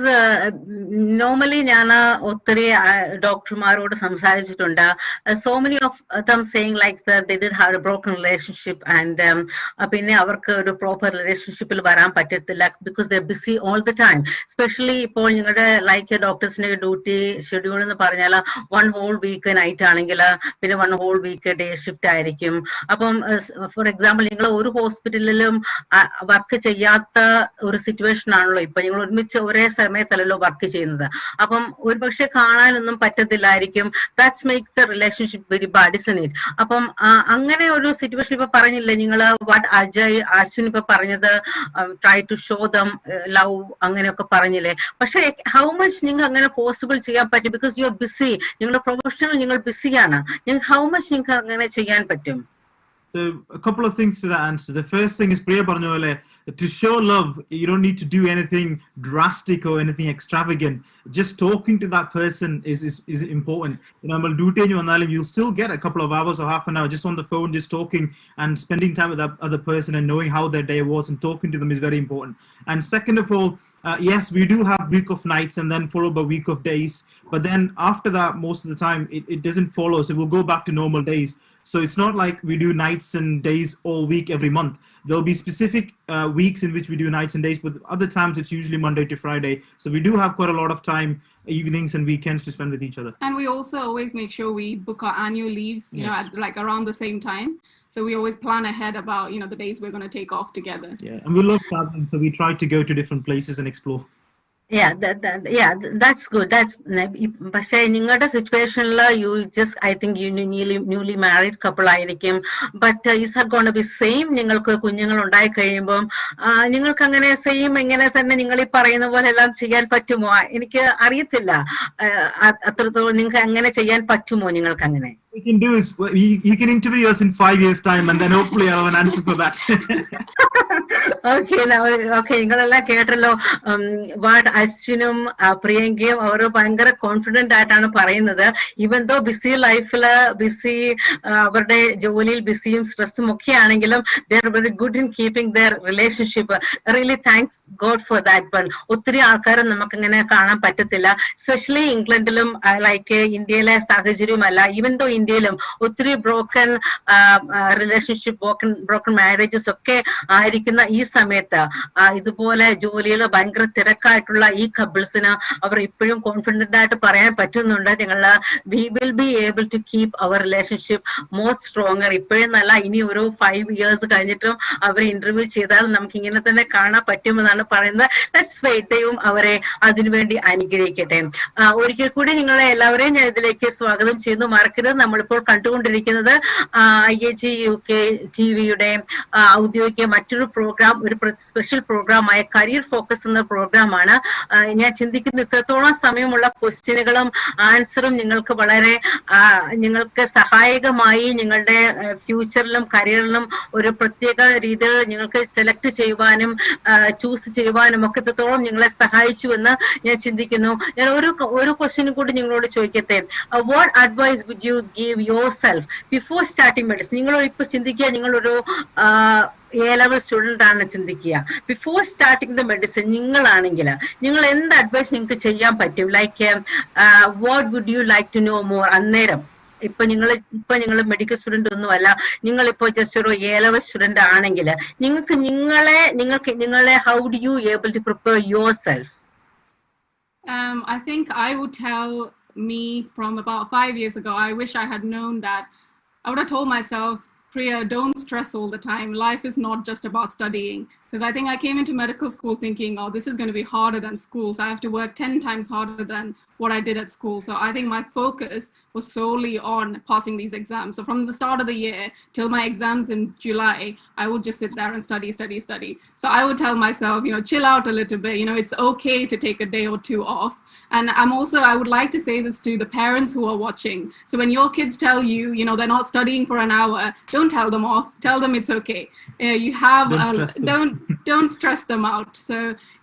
normally ഞാൻ ഒത്തിരി ഡോക്ടർമാരോട് സംസാരിച്ചിട്ടുണ്ട്. So many of them saying like that they did have a broken relationship and പിന്നെ അവർക്ക് ഒരു proper റിലേഷൻഷിപ്പിൽ വരാൻ പറ്റത്തില്ല because they're busy all the time. Especially ഇപ്പോൾ നിങ്ങളുടെ ലൈക്ക് ഡോക്ടേഴ്സിന്റെ ഡ്യൂട്ടി ഷെഡ്യൂൾ എന്ന് പറഞ്ഞാൽ 1 whole week നൈറ്റ് ആണെങ്കിൽ പിന്നെ 1 whole week ഡേ ഷിഫ്റ്റ് ആയിരിക്കും. അപ്പം ഫോർ എക്സാമ്പിൾ നിങ്ങൾ ഒരു ഹോസ്പിറ്റലിലും വർക്ക് ചെയ്യാത്ത ഒരു സിറ്റുവേഷൻ ആണല്ലോ ഇപ്പൊ. നിങ്ങൾ ഒരുമിച്ച് ഒരേ സമയത്തല്ലല്ലോ വർക്ക് ചെയ്യുന്നത്. അപ്പം ഒരുപക്ഷെ കാണാനൊന്നും പറ്റത്തില്ലായിരിക്കും. That's makes the relationship very bad, isn't it? അപ്പം അങ്ങനെ ഒരു സിറ്റുവേഷൻ ഇപ്പൊ പറഞ്ഞില്ലേ നിങ്ങൾ, വാട്ട് അശ്വിൻ ഇപ്പൊ പറഞ്ഞത്, try to show them love അങ്ങനെയൊക്കെ പറഞ്ഞില്ലേ. പക്ഷെ ഹൗ മച്ച് നിങ്ങൾ അങ്ങനെ പോസിബിൾ ചെയ്യാൻ പറ്റും? ബിക്കോസ് യു ആർ ബിസി, നിങ്ങളുടെ പ്രൊഫഷണൽ നിങ്ങൾ ബിസിയാണ്. ഹൗ മച്ച് നിങ്ങൾക്ക് അങ്ങനെ ചെയ്യാൻ പറ്റും? So a couple of things to that answer. The first thing is Priya Parnole, to show love, you don't need to do anything drastic or anything extravagant. Just talking to that person is important. You'll still get a couple of hours or half an hour just on the phone, just talking and spending time with that other person and knowing how their day was and talking to them is very important. And second of all, yes, we do have week of nights and then followed by week of days. But then after that, most of the time, it doesn't follow. So we'll go back to normal days. So it's not like we do nights and days all week every month. There'll be specific weeks in which we do nights and days, but other times it's usually Monday to Friday. So we do have quite a lot of time, evenings and weekends to spend with each other. And we also always make sure we book our annual leaves, you know, at, like around the same time. So we always plan ahead about, you know, the days we're going to take off together. Yeah, and we love traveling, so we try to go to different places and explore. Yeah, that's good. That's പക്ഷേ നിങ്ങളുടെ സിറ്റുവേഷനിൽ you just I think you newly married couple ആയിരിക്കും. But is are gone be same. നിങ്ങൾക്ക് കുഞ്ഞുങ്ങൾ ഉണ്ടായി കഴിയുമ്പോൾ നിങ്ങൾക്ക് അങ്ങനെ സെയിം ഇങ്ങനെ തന്നെ നിങ്ങൾ ഈ പറയുന്ന പോലെ എല്ലാം ചെയ്യാൻ പറ്റുമോ? എനിക്ക് അറിയത്തില്ല. അത്രത്തോളം നിങ്ങൾക്ക് അങ്ങനെ ചെയ്യാൻ പറ്റുമോ നിങ്ങൾക്ക് അങ്ങനെ? We can do is you can interview us in 5 years time and then hopefully I'll have an answer for that. Okay, നിങ്ങളെല്ലാം കേട്ടല്ലോ. വാട്ട് അശ്വിനും പ്രിയങ്കയും അവർ ഭയങ്കര കോൺഫിഡന്റ് ആയിട്ടാണ് പറയുന്നത്. ഈവൻ ദോ ബിസി ലൈഫില് അവരുടെ ജോലിയിൽ ബിസിയും സ്ട്രെസ്സും ഒക്കെ ആണെങ്കിലും they are very good in keeping their relationship. Really thanks god for that one. ഒത്തിരി ആൾക്കാരും നമുക്കിങ്ങനെ കാണാൻ പറ്റത്തില്ല, എസ്പെഷ്യലി ഇംഗ്ലണ്ടിലും ലൈക്ക് ഇന്ത്യയിലെ സാഹചര്യമല്ല. ഈവൻ ദോ ഇന്ത്യയിലും ഒത്തിരി ബ്രോക്കൺ റിലേഷൻഷിപ്പ്, ബ്രോക്കൺ മാരേജസ് ഒക്കെ ആയിരിക്കുന്ന ഈ സമയത്ത് ഇതുപോലെ ജോലിയിൽ ഭയങ്കര തിരക്കായിട്ടുള്ള ഈ കപ്പിൾസിന് അവർ ഇപ്പോഴും കോൺഫിഡന്റ് ആയിട്ട് പറയാൻ പറ്റുന്നുണ്ട്, ഞങ്ങൾ we will be able to keep our relationship more stronger. ഇപ്പോഴും നല്ല ഇനി ഒരു 5 years കഴിഞ്ഞിട്ടും അവർ ഇന്റർവ്യൂ ചെയ്താൽ നമുക്ക് ഇങ്ങനെ തന്നെ കാണാൻ പറ്റുമെന്നാണ് പറയുന്നത്. Let's wait. ദൈവം അവരെ അതിനുവേണ്ടി അനുഗ്രഹിക്കട്ടെ. ഒരിക്കൽ കൂടി നിങ്ങളെ എല്ലാവരെയും ഞാൻ ഇതിലേക്ക് സ്വാഗതം ചെയ്യുന്നു. മറക്കരുത്, നമ്മളിപ്പോൾ കണ്ടുകൊണ്ടിരിക്കുന്നത് IAG UK TVയുടെ ഔദ്യോഗിക മറ്റൊരു പ്രോഗ്രാം, ഒരു സ്പെഷ്യൽ പ്രോഗ്രാമായ കരിയർ ഫോക്കസ് എന്ന പ്രോഗ്രാമാണ്. ഞാൻ ചിന്തിക്കുന്ന ഇത്രത്തോളം സമയമുള്ള ക്വസ്റ്റ്യനുകളും ആൻസറും നിങ്ങൾക്ക് വളരെ നിങ്ങൾക്ക് സഹായകമായി നിങ്ങളുടെ ഫ്യൂച്ചറിലും കരിയറിലും ഒരു പ്രത്യേക രീതിയിൽ നിങ്ങൾക്ക് സെലക്ട് ചെയ്യുവാനും ചൂസ് ചെയ്യുവാനും ഒക്കെ ഇത്രത്തോളം നിങ്ങളെ സഹായിച്ചു എന്ന് ഞാൻ ചിന്തിക്കുന്നു. ഞാൻ ഒരു ക്വസ്റ്റ്യനും കൂടി നിങ്ങളോട് ചോദിക്കട്ടെ. What advice would you give your self before starting medicine? നിങ്ങൾ ഇപ്പൊ ചിന്തിക്കുക, നിങ്ങളൊരു A-level സ്റ്റുഡന്റ് ആണ് ചിന്തിക്കുക. ബിഫോർ സ്റ്റാർട്ടിംഗ് ദ മെഡിസിൻ നിങ്ങളാണെങ്കിൽ നിങ്ങൾ എന്ത് അഡ്വൈസ് നിങ്ങൾക്ക് ചെയ്യാൻ പറ്റും? Like what would you like to know more? അന്നേരം ഇപ്പൊ നിങ്ങൾ മെഡിക്കൽ സ്റ്റുഡന്റ് ഒന്നുമല്ല, നിങ്ങളിപ്പോ ജസ്റ്റ് ഒരു A-level സ്റ്റുഡന്റ് ആണെങ്കിൽ നിങ്ങളെ how do you able to prepare your self? I think I would tell me from about 5 years ago, I wish I had known that. I would have told myself, Priya, don't stress all the time. Life is not just about studying. Because I think I came into medical school thinking, oh, this is going to be harder than school, so I have to work 10 times harder than what I did at school. So I think my focus was solely on passing these exams. So from the start of the year till my exams in July, I would just sit there and study. So I would tell myself, chill out a little bit. It's okay to take a day or two off. And I would like to say this to the parents who are watching. So when your kids tell you, they're not studying for an hour, don't tell them off. Tell them it's okay. You have, don't stress them out. So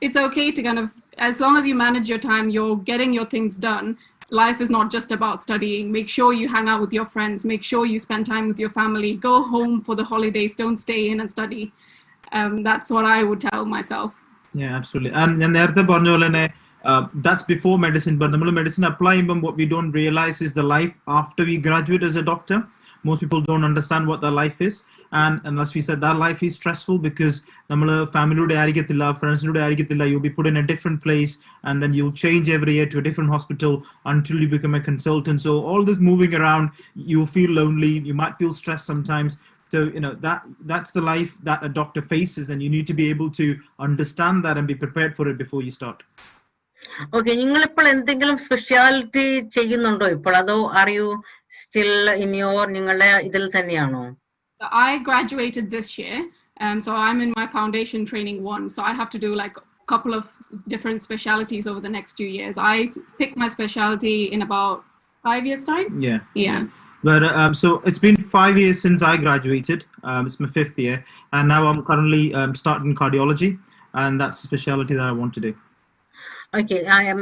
it's okay to kind of, as long as you manage your time, you're getting your things done. Life is not just about studying. Make sure you hang out with your friends. Make sure you spend time with your family. Go home for the holidays. Don't stay in and study. That's what I would tell myself. Yeah, absolutely. And that's before medicine, but the medicine apply, what we don't realize is the life after we graduate as a doctor. Most people don't understand what their life is. And as we said, that life is stressful because family, friends, you'll be put in a different place, and then you'll change every year to a different hospital until you become a consultant. So all this moving around, you'll feel lonely, you might feel stressed sometimes. So, that's the life that a doctor faces, and you need to be able to understand that and be prepared for it before you start. Okay, നിങ്ങളിപ്പോൾ എന്തെങ്കിലും speciality ചെയ്യുന്നുണ്ടോ ഇപ്പോൾ, അതോ are you still in നിങ്ങളുടെ ഇതിൽ തന്നെയാണോ? I graduated this year, so I'm in my foundation training 1, so I have to do like a couple of different specialities over the next 2 years. I picked my specialty in about 5 years time. Yeah. But so it's been 5 years since I graduated. It's my 5th year, and now I'm currently starting cardiology, and that's the specialty that I want to do. Okay, I am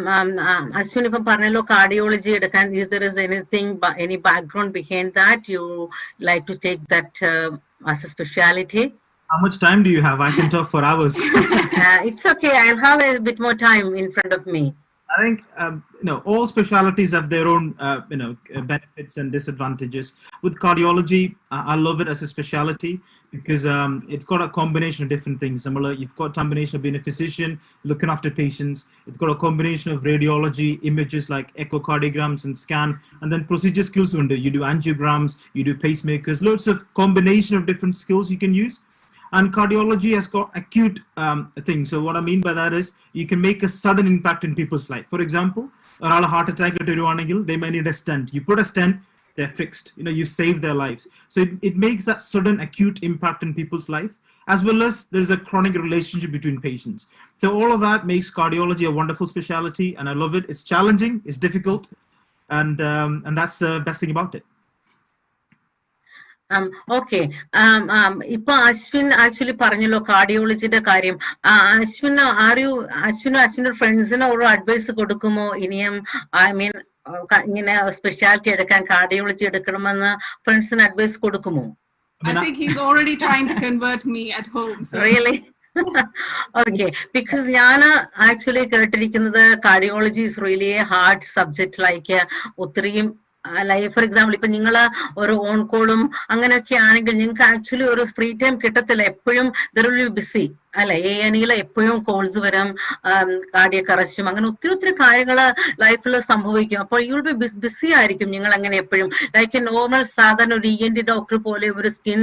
Ashwin, if parnalo cardiology edukan, is there is anything, any background behind that you like to take that as a specialty? How much time do you have? I can talk for hours. It's okay, I'll have a bit more time in front of me. I think all specialties have their own benefits and disadvantages. With cardiology, I love it as a specialty because it's got a combination of different things. You've got a combination of being a physician, looking after patients. It's got a combination of radiology, images like echocardiograms and scan, and then procedure skills. You do angiograms, you do pacemakers, loads of combination of different skills you can use. And cardiology has got acute things. So what I mean by that is you can make a sudden impact in people's life. For example, a heart attack, they may need a stent. You put a stent, they're fixed. You save their lives. So it makes that sudden acute impact in people's life, as well as there's a chronic relationship between patients. So all of that makes cardiology a wonderful specialty, and I love it. It's challenging, it's difficult, and that's the best thing about it. Okay. Ipo Ashwin actually പറഞ്ഞല്ലോ കാർഡിയോളജിയുടെ കാര്യം. Ashwin ഫ്രണ്ട്സിന് ഒരു advice കൊടുക്കുമോ ഇനിയും? I mean, ഇങ്ങനെ speciality എടുക്കാൻ, cardiology എടുക്കണമെന്ന് ഫ്രണ്ട്സിന് അഡ്വൈസ് കൊടുക്കുമോ? I think he's already trying to convert me at home. So. Really? Okay, because ഞാൻ ആക്ച്വലി കേട്ടിരിക്കുന്നത് cardiology is really a hard subject, like ഒത്തിരിയും like for example, ഇപ്പൊ നിങ്ങള് ഒരു ഓൺ കോളും അങ്ങനെയൊക്കെ ആണെങ്കിൽ നിങ്ങൾക്ക് ആക്ച്വലി ഒരു ഫ്രീ ടൈം കിട്ടത്തില്ല. എപ്പോഴും there will be busy അല്ലെ? A&E എപ്പോഴും കോൾസ് വരും, കാർഡിയക് അറസ്റ്റും അങ്ങനെ ഒത്തിരി കാര്യങ്ങൾ ലൈഫിൽ സംഭവിക്കും. അപ്പോൾ യു വിൽ ബി ബിസി ആയിരിക്കും നിങ്ങൾ അങ്ങനെ എപ്പോഴും. ലൈക്ക് എ നോർമൽ സാധാരണ ഒരു ENT ഡോക്ടർ പോലെ, ഒരു സ്കിൻ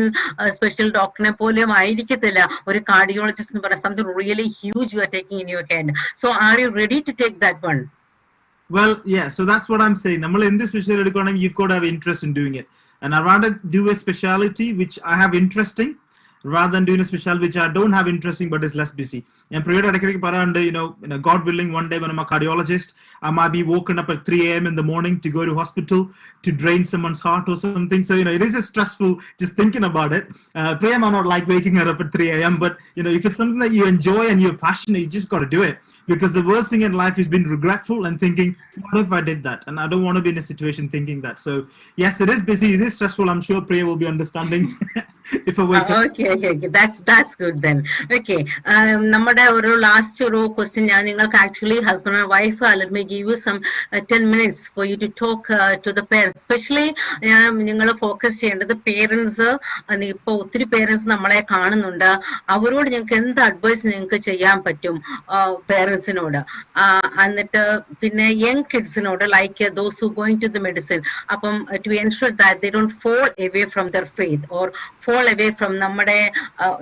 സ്പെഷ്യൽ ഡോക്ടറിനെ പോലെയും ആയിരിക്കത്തില്ല ഒരു കാർഡിയോളജിസ്റ്റ് എന്ന് പറഞ്ഞാൽ. Something really huge you are taking in your hand. So are you ready to take that one? Well, yeah, so that's what I'm saying. In this specialty, you've got to have interest in doing it. And I'd rather do a specialty which I have interest in, rather than doing a specialty which I don't have interest in but is less busy. And God willing, one day when I'm a cardiologist, I might be woken up at 3 a.m. in the morning to go to hospital to drain someone's heart or something. So, it is stressful just thinking about it. Priya might not like waking her up at 3 a.m. But, if it's something that you enjoy and you're passionate, you just got to do it. Because the worst thing in life is being regretful and thinking, what if I did that? And I don't want to be in a situation thinking that. So, yes, it is busy. It is stressful. I'm sure Priya will be understanding if I wake up. Okay. That's good then. Okay. നമ്മുടെ ഒരു last ഒരു question ഞാൻ നിങ്ങൾക്ക് actually husband and wife, let me give you some 10 minutes for you to talk to the parents. Especially നിങ്ങൾ focus ചെയ്യേണ്ടത് parents. ഇപ്പൊ ഒത്തിരി parents നമ്മളെ കാണുന്നുണ്ട്. അവരോട് നിങ്ങൾക്ക് എന്ത് അഡ്വൈസ് നിങ്ങൾക്ക് ചെയ്യാൻ പറ്റും പേരൻസിനോട്? എന്നിട്ട് പിന്നെ യങ് കിഡ്സിനോട്, like those who going to the medicine. അപ്പം to ensure that they don't fall away from their faith or fall away from നമ്മുടെ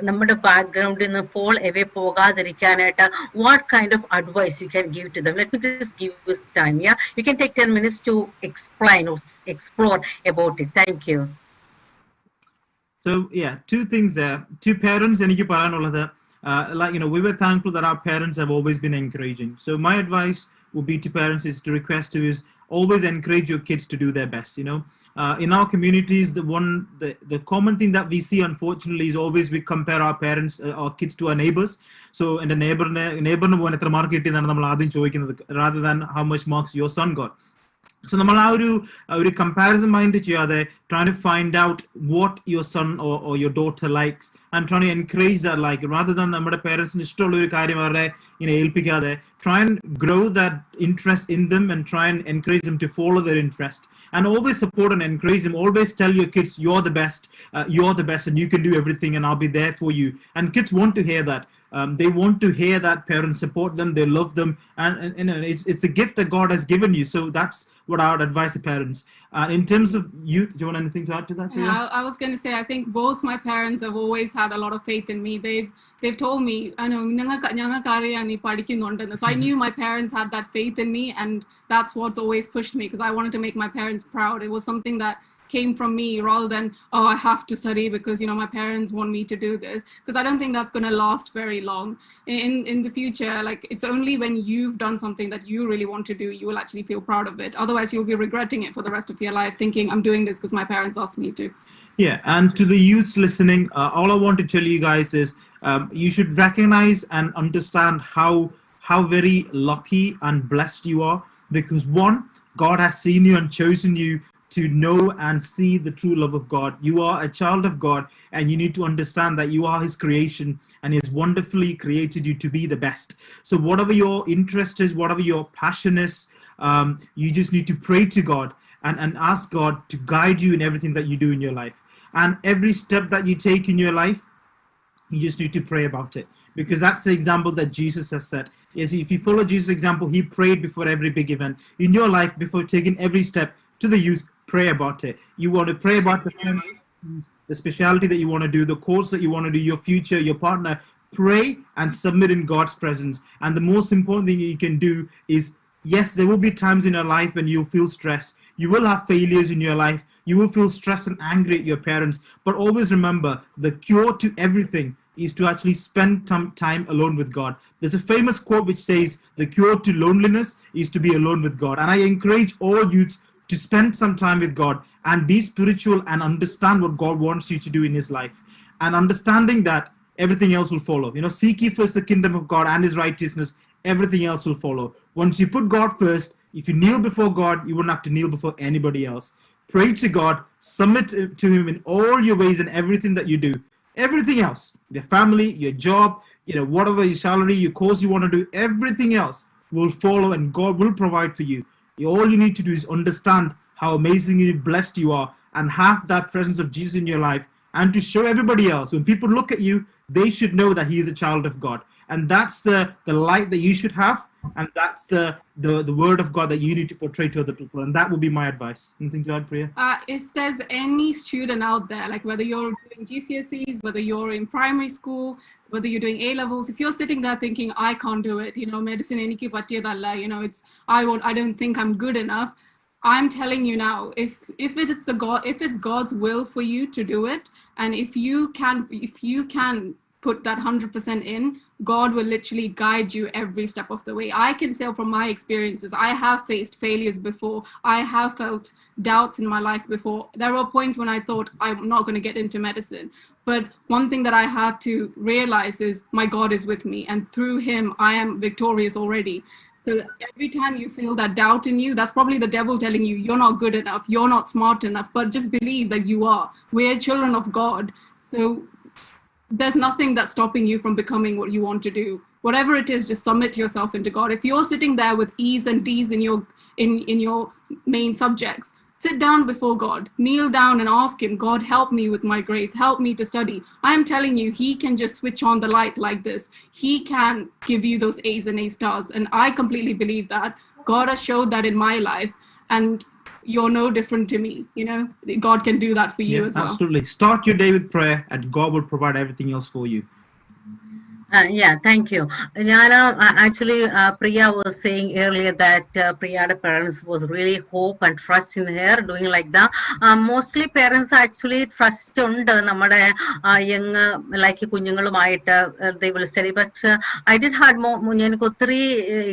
നമ്മുടെ ബാക്ക്ഗ്രൗണ്ടിൽ നിന്ന് fall away പോകാതിരിക്കാനായിട്ട് what kind of advice you can give to them? Let me just give you time. Yeah, you can take 10 minutes to explain or explore about it. Thank you. So yeah, two things there. Two parents, എനിക്ക് പറയാനുള്ളത്, like, we were thankful that our parents have always been encouraging. So my advice would be to parents is to request to is always encourage your kids to do their best. In our communities, the common thing that we see, unfortunately, is always we compare our parents, our kids, to our neighbors. So in the neighbor പോകാൻ എത്ര mark കിട്ടിയെന്നാണ് നമ്മൾ ആദ്യം ചോദിക്കുന്നത്, rather than how much marks your son got. So നമ്മൾ ആ ഒരു comparison mind ചെയ്യാതെ trying to find out what your son or your daughter likes and trying to encourage that, like, rather than നമ്മുടെ പേരൻസിന് ഇഷ്ടമുള്ള ഒരു കാര്യം അവരെ ഏൽപ്പിക്കാതെ try and grow that interest in them and try and encourage them to follow their interest, and always support and encourage them. Always tell your kids you're the best and you can do everything and I'll be there for you. And kids want to hear that. They want to hear that parents support them, they love them, and it's a gift that God has given you. So that's what I would advise the parents. In terms of youth, do you want anything to add to that? Yeah, I was going to say, I think both my parents have always had a lot of faith in me. They've told me, I know, so I knew my parents had that faith in me, and that's what's always pushed me, because I wanted to make my parents proud. It was something that came from me, rather than, oh, I have to study because my parents want me to do this, because I don't think that's going to last very long in the future. Like, it's only when you've done something that you really want to do, you will actually feel proud of it. Otherwise you'll be regretting it for the rest of your life, thinking I'm doing this because my parents asked me to. Yeah, and to the youths listening, all I want to tell you guys is you should recognize and understand how very lucky and blessed you are, because one, God has seen you and chosen you to know and see the true love of God. You are a child of God, and you need to understand that you are his creation and he has wonderfully created you to be the best. So whatever your interest is, whatever your passion is, you just need to pray to God and ask God to guide you in everything that you do in your life. And every step that you take in your life, you just need to pray about it, because that's the example that Jesus has set. Is if you follow Jesus' example, he prayed before every big event in your life. Before taking every step, to the youth, pray about it. You want to pray about the specialty that you want to do, the course that you want to do, your future, your partner. Pray and submit in God's presence. And the most important thing you can do is, yes, there will be times in your life when you'll feel stress. You will have failures in your life. You will feel stressed and angry at your parents. But always remember, the cure to everything is to actually spend time alone with God. There's a famous quote which says, the cure to loneliness is to be alone with God. And I encourage all youths to spend some time with God and be spiritual and understand what God wants you to do in his life. And understanding that, everything else will follow. Seek ye first the kingdom of God and his righteousness, everything else will follow. Once you put God first, if you kneel before God, you wouldn't have to kneel before anybody else. Pray to God, submit to him in all your ways and everything that you do. Everything else, your family, your job, whatever your salary, your course you want to do, everything else will follow, and God will provide for you. All you need to do is understand how amazingly blessed you are and have that presence of Jesus in your life, and to show everybody else. When people look at you, they should know that he is a child of God. And that's the light that you should have, and that's the word of God that you need to portray to other people. And that would be my advice. Anything to add, Priya? If there's any student out there, like whether you're doing GCSEs, whether you're in primary school, whether you're doing A-levels, if you're sitting there thinking, I can't do it, medicine eniki pattiyadalla, I don't think I'm good enough, I'm telling you now, if it's God's will for you to do it, and if you can put that 100% in, God will literally guide you every step of the way. I can say from my experiences, I have faced failures before. I have felt doubts in my life before. There were points when I thought I'm not going to get into medicine. But one thing that I had to realize is my God is with me, and through him, I am victorious already. So every time you feel that doubt in you, that's probably the devil telling you, you're not good enough, you're not smart enough, but just believe that you are. We're children of God. So there's nothing that's stopping you from becoming what you want to do. Whatever it is, just submit yourself into God. If you're sitting there with E's and D's in your main subjects, sit down before God, kneel down and ask him, God, help me with my grades, help me to study. I am telling you, he can just switch on the light like this. He can give you those A's and A stars. And I completely believe that. God has showed that in my life. And you're no different to me. God can do that for you as well. Absolutely. Start your day with prayer, and God will provide everything else for you. Yeah, thank you. Actually, Priya was saying earlier that Priya's parents was really hope and trust in her doing like that. Mostly parents actually trust ഉണ്ട് നമ്മുടെ young like കുഞ്ഞുങ്ങളുമായിട്ട് they will study. But I did had more എനിക്ക് ഒത്തിരി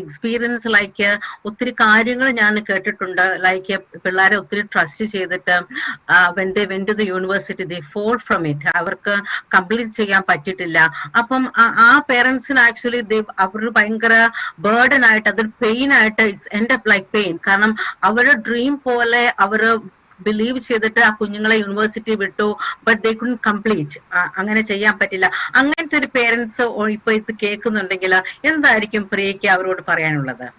experience like ഒത്തിരി കാര്യങ്ങൾ ഞാൻ കേട്ടിട്ടുണ്ട് like പിള്ളേരെ ഒത്തിരി ട്രസ്റ്റ് ചെയ്തിട്ട് when they went to the university they fall from it. അവർക്ക് കംപ്ലീറ്റ് ചെയ്യാൻ പറ്റിയിട്ടില്ല. അപ്പം ആ പേരൻസിന് ആക്ച്വലി അവർ ഭയങ്കര ബേർഡൻ ആയിട്ട് അതൊരു പെയിൻ ആയിട്ട് it's end up like pain. കാരണം അവരുടെ ഡ്രീം പോലെ അവര് ബിലീവ് ചെയ്തിട്ട് ആ കുഞ്ഞുങ്ങളെ യൂണിവേഴ്സിറ്റി വിട്ടു, ബട്ട് ദേ കുഡന്റ് കംപ്ലീറ്റ്. അങ്ങനെ ചെയ്യാൻ പറ്റില്ല. അങ്ങനത്തെ ഒരു പേരൻസ് ഇപ്പൊ ഇത് കേൾക്കുന്നുണ്ടെങ്കിൽ എന്തായിരിക്കും പ്രിയയ്ക്ക് അവരോട് പറയാനുള്ളത്?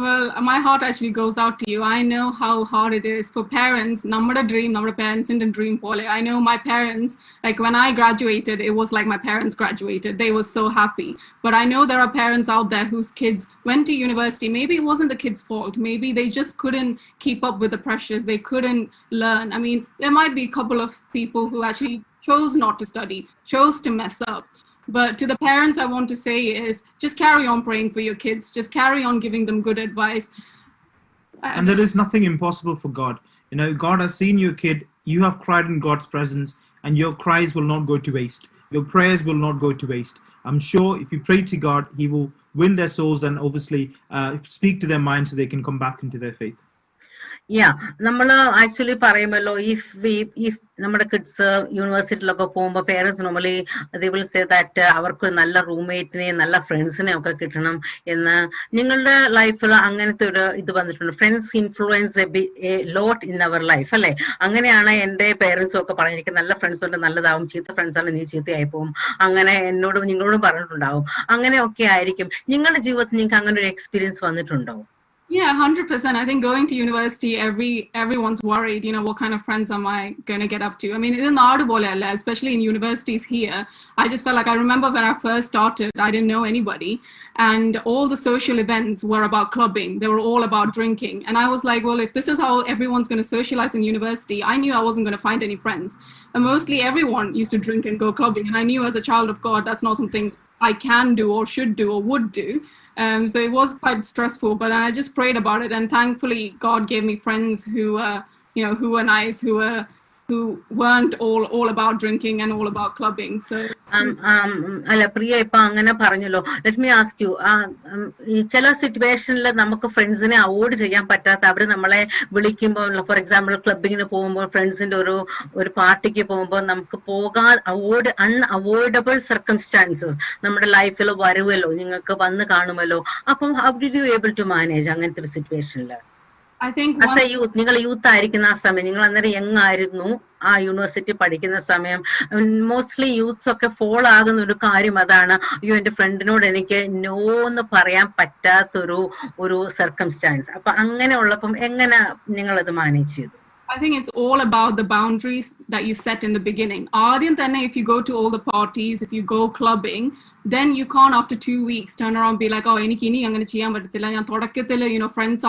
Well, my heart actually goes out to you. I know how hard it is for parents. Nammada dream, nammada parents in the dream pole. I know my parents, like when I graduated, it was like my parents graduated. They were so happy. But I know there are parents out there whose kids went to university. Maybe it wasn't the kids' fault. Maybe they just couldn't keep up with the pressures. They couldn't learn. I mean, there might be a couple of people who actually chose not to study, chose to mess up. But to the parents, I want to say is just carry on praying for your kids. Just carry on giving them good advice. And there is nothing impossible for God. God has seen your kid. You have cried in God's presence, and your cries will not go to waste. Your prayers will not go to waste. I'm sure if you pray to God, He will win their souls and obviously speak to their minds so they can come back into their faith. നമ്മള് actually പറയുമല്ലോ if നമ്മുടെ kids യൂണിവേഴ്സിറ്റിയിലൊക്കെ പോകുമ്പോൾ parents normally they will say that അവർക്ക് നല്ല റൂംമേറ്റിനെ നല്ല ഫ്രണ്ട്സിനെ ഒക്കെ കിട്ടണം എന്ന്. നിങ്ങളുടെ ലൈഫിൽ അങ്ങനത്തെ ഒരു ഇത് വന്നിട്ടുണ്ട്? Friends influence a lot in our life അല്ലെ? അങ്ങനെയാണ് എന്റെ പേരൻസും ഒക്കെ പറഞ്ഞിരിക്കുന്നത്. നല്ല ഫ്രണ്ട്സ് ഉണ്ട് നല്ലതാവും, ചീത്ത ഫ്രണ്ട്സ് ആണ് നീ ചീത്തയായി പോകും, അങ്ങനെ എന്നോടും നിങ്ങളോടും പറഞ്ഞിട്ടുണ്ടാവും. അങ്ങനെയൊക്കെ ആയിരിക്കും. നിങ്ങളുടെ ജീവിതത്തിൽ നിങ്ങൾക്ക് അങ്ങനെ ഒരു എക്സ്പീരിയൻസ് വന്നിട്ടുണ്ടോ? Yeah, 100%. I think going to university, everyone's worried, what kind of friends am I going to get up to? I mean, especially in universities here, I just felt like I remember when I first started, I didn't know anybody. And all the social events were about clubbing. They were all about drinking. And I was like, well, if this is how everyone's going to socialize in university, I knew I wasn't going to find any friends. And mostly everyone used to drink and go clubbing. And I knew as a child of God, that's not something I can do or should do or would do. So it was quite stressful, but I just prayed about it, and thankfully God gave me friends who were nice, who weren't all about drinking and all about clubbing. So അല്ല പ്രിയ ഇപ്പൊ അങ്ങനെ പറഞ്ഞല്ലോ. Let me ask you, ഈ ചില സിറ്റുവേഷനിൽ നമുക്ക് ഫ്രണ്ട്സിനെ avoid ചെയ്യാൻ പറ്റാത്ത അവര് നമ്മളെ വിളിക്കുമ്പോൾ, ഫോർ എക്സാമ്പിൾ ക്ലബിങ്ങിന് പോകുമ്പോൾ, ഫ്രണ്ട്സിന്റെ ഒരു പാർട്ടിക്ക് പോകുമ്പോൾ നമുക്ക് അൺഅവോയ്ഡബിൾ സർക്കംസ്റ്റാൻസസ് നമ്മുടെ ലൈഫിൽ വരുമല്ലോ, നിങ്ങൾക്ക് വന്ന് കാണുമല്ലോ. അപ്പം how did you able to manage അങ്ങനത്തെ ഒരു സിറ്റുവേഷനിൽ? I think നിങ്ങൾ യൂത്ത് ആയിരിക്കുന്ന ആ സമയം, നിങ്ങൾ അന്നേരം യങ് ആയിരുന്നു, ആ യൂണിവേഴ്സിറ്റി പഠിക്കുന്ന സമയം. മോസ്റ്റ്ലി യൂത്ത്സ് ഒക്കെ ഫോൾ ആകുന്ന ഒരു കാര്യം അതാണ്, അയ്യോ എന്റെ ഫ്രണ്ടിനോട് എനിക്ക് നോ എന്ന് പറയാൻ പറ്റാത്തൊരു സർക്കംസ്റ്റാൻസ്. അപ്പൊ അങ്ങനെ ഉള്ളപ്പം എങ്ങനെ നിങ്ങൾ അത് മാനേജ് ചെയ്തു? I think it's all about the boundaries that you set in the beginning. If you go to all the parties, if you go clubbing, then you can't after 2 weeks turn around and be like, oh, friends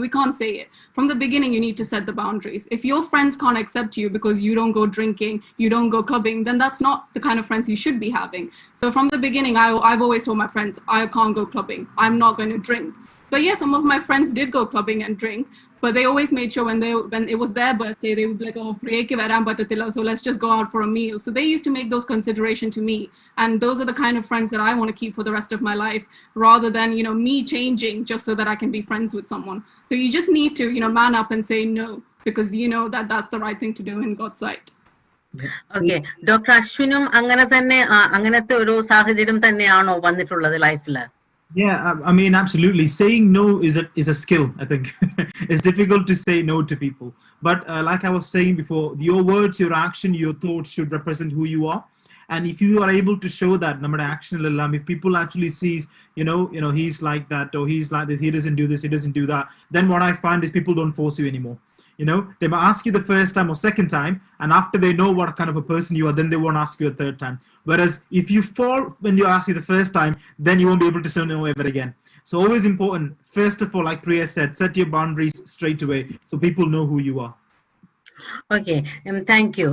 we can't say it. From the beginning, you need to set the boundaries. If your friends can't accept you because you don't go drinking, you don't go clubbing, then that's not the kind of friends you should be having. So from the beginning, I've always told my friends, I can't go clubbing. I'm not going to drink. But yeah, some of my friends did go clubbing and drink, but they always made sure when it was their birthday, they would be like, oh, so let's just go out for a meal. So they used to make those consideration to me. And those are the kind of friends that I want to keep for the rest of my life, rather than, me changing just so that I can be friends with someone. So you just need to, man up and say no, because you know that that's the right thing to do in God's sight. Okay. Dr. Ashwinum, അങ്ങനത്തെ ഒരു സാഹചര്യം തന്നെയാണോ വന്നിട്ടുള്ളത് ലൈഫില്? Yeah, I mean, absolutely. Saying no is a skill, I think. It's difficult to say no to people. But like I was saying before, your words, your action, your thoughts should represent who you are. And if you are able to show that, if people actually sees, he's like that, or he's like this, he doesn't do this, he doesn't do that, then what I find is people don't force you anymore. You know, they might ask you the first time or second time, and after they know what kind of a person you are, then they won't ask you a third time. Whereas if you fall when you ask you the first time, then you won't be able to say no ever again. So always important, first of all, like Priya said, set your boundaries straight away so people know who you are. Okay, thank you.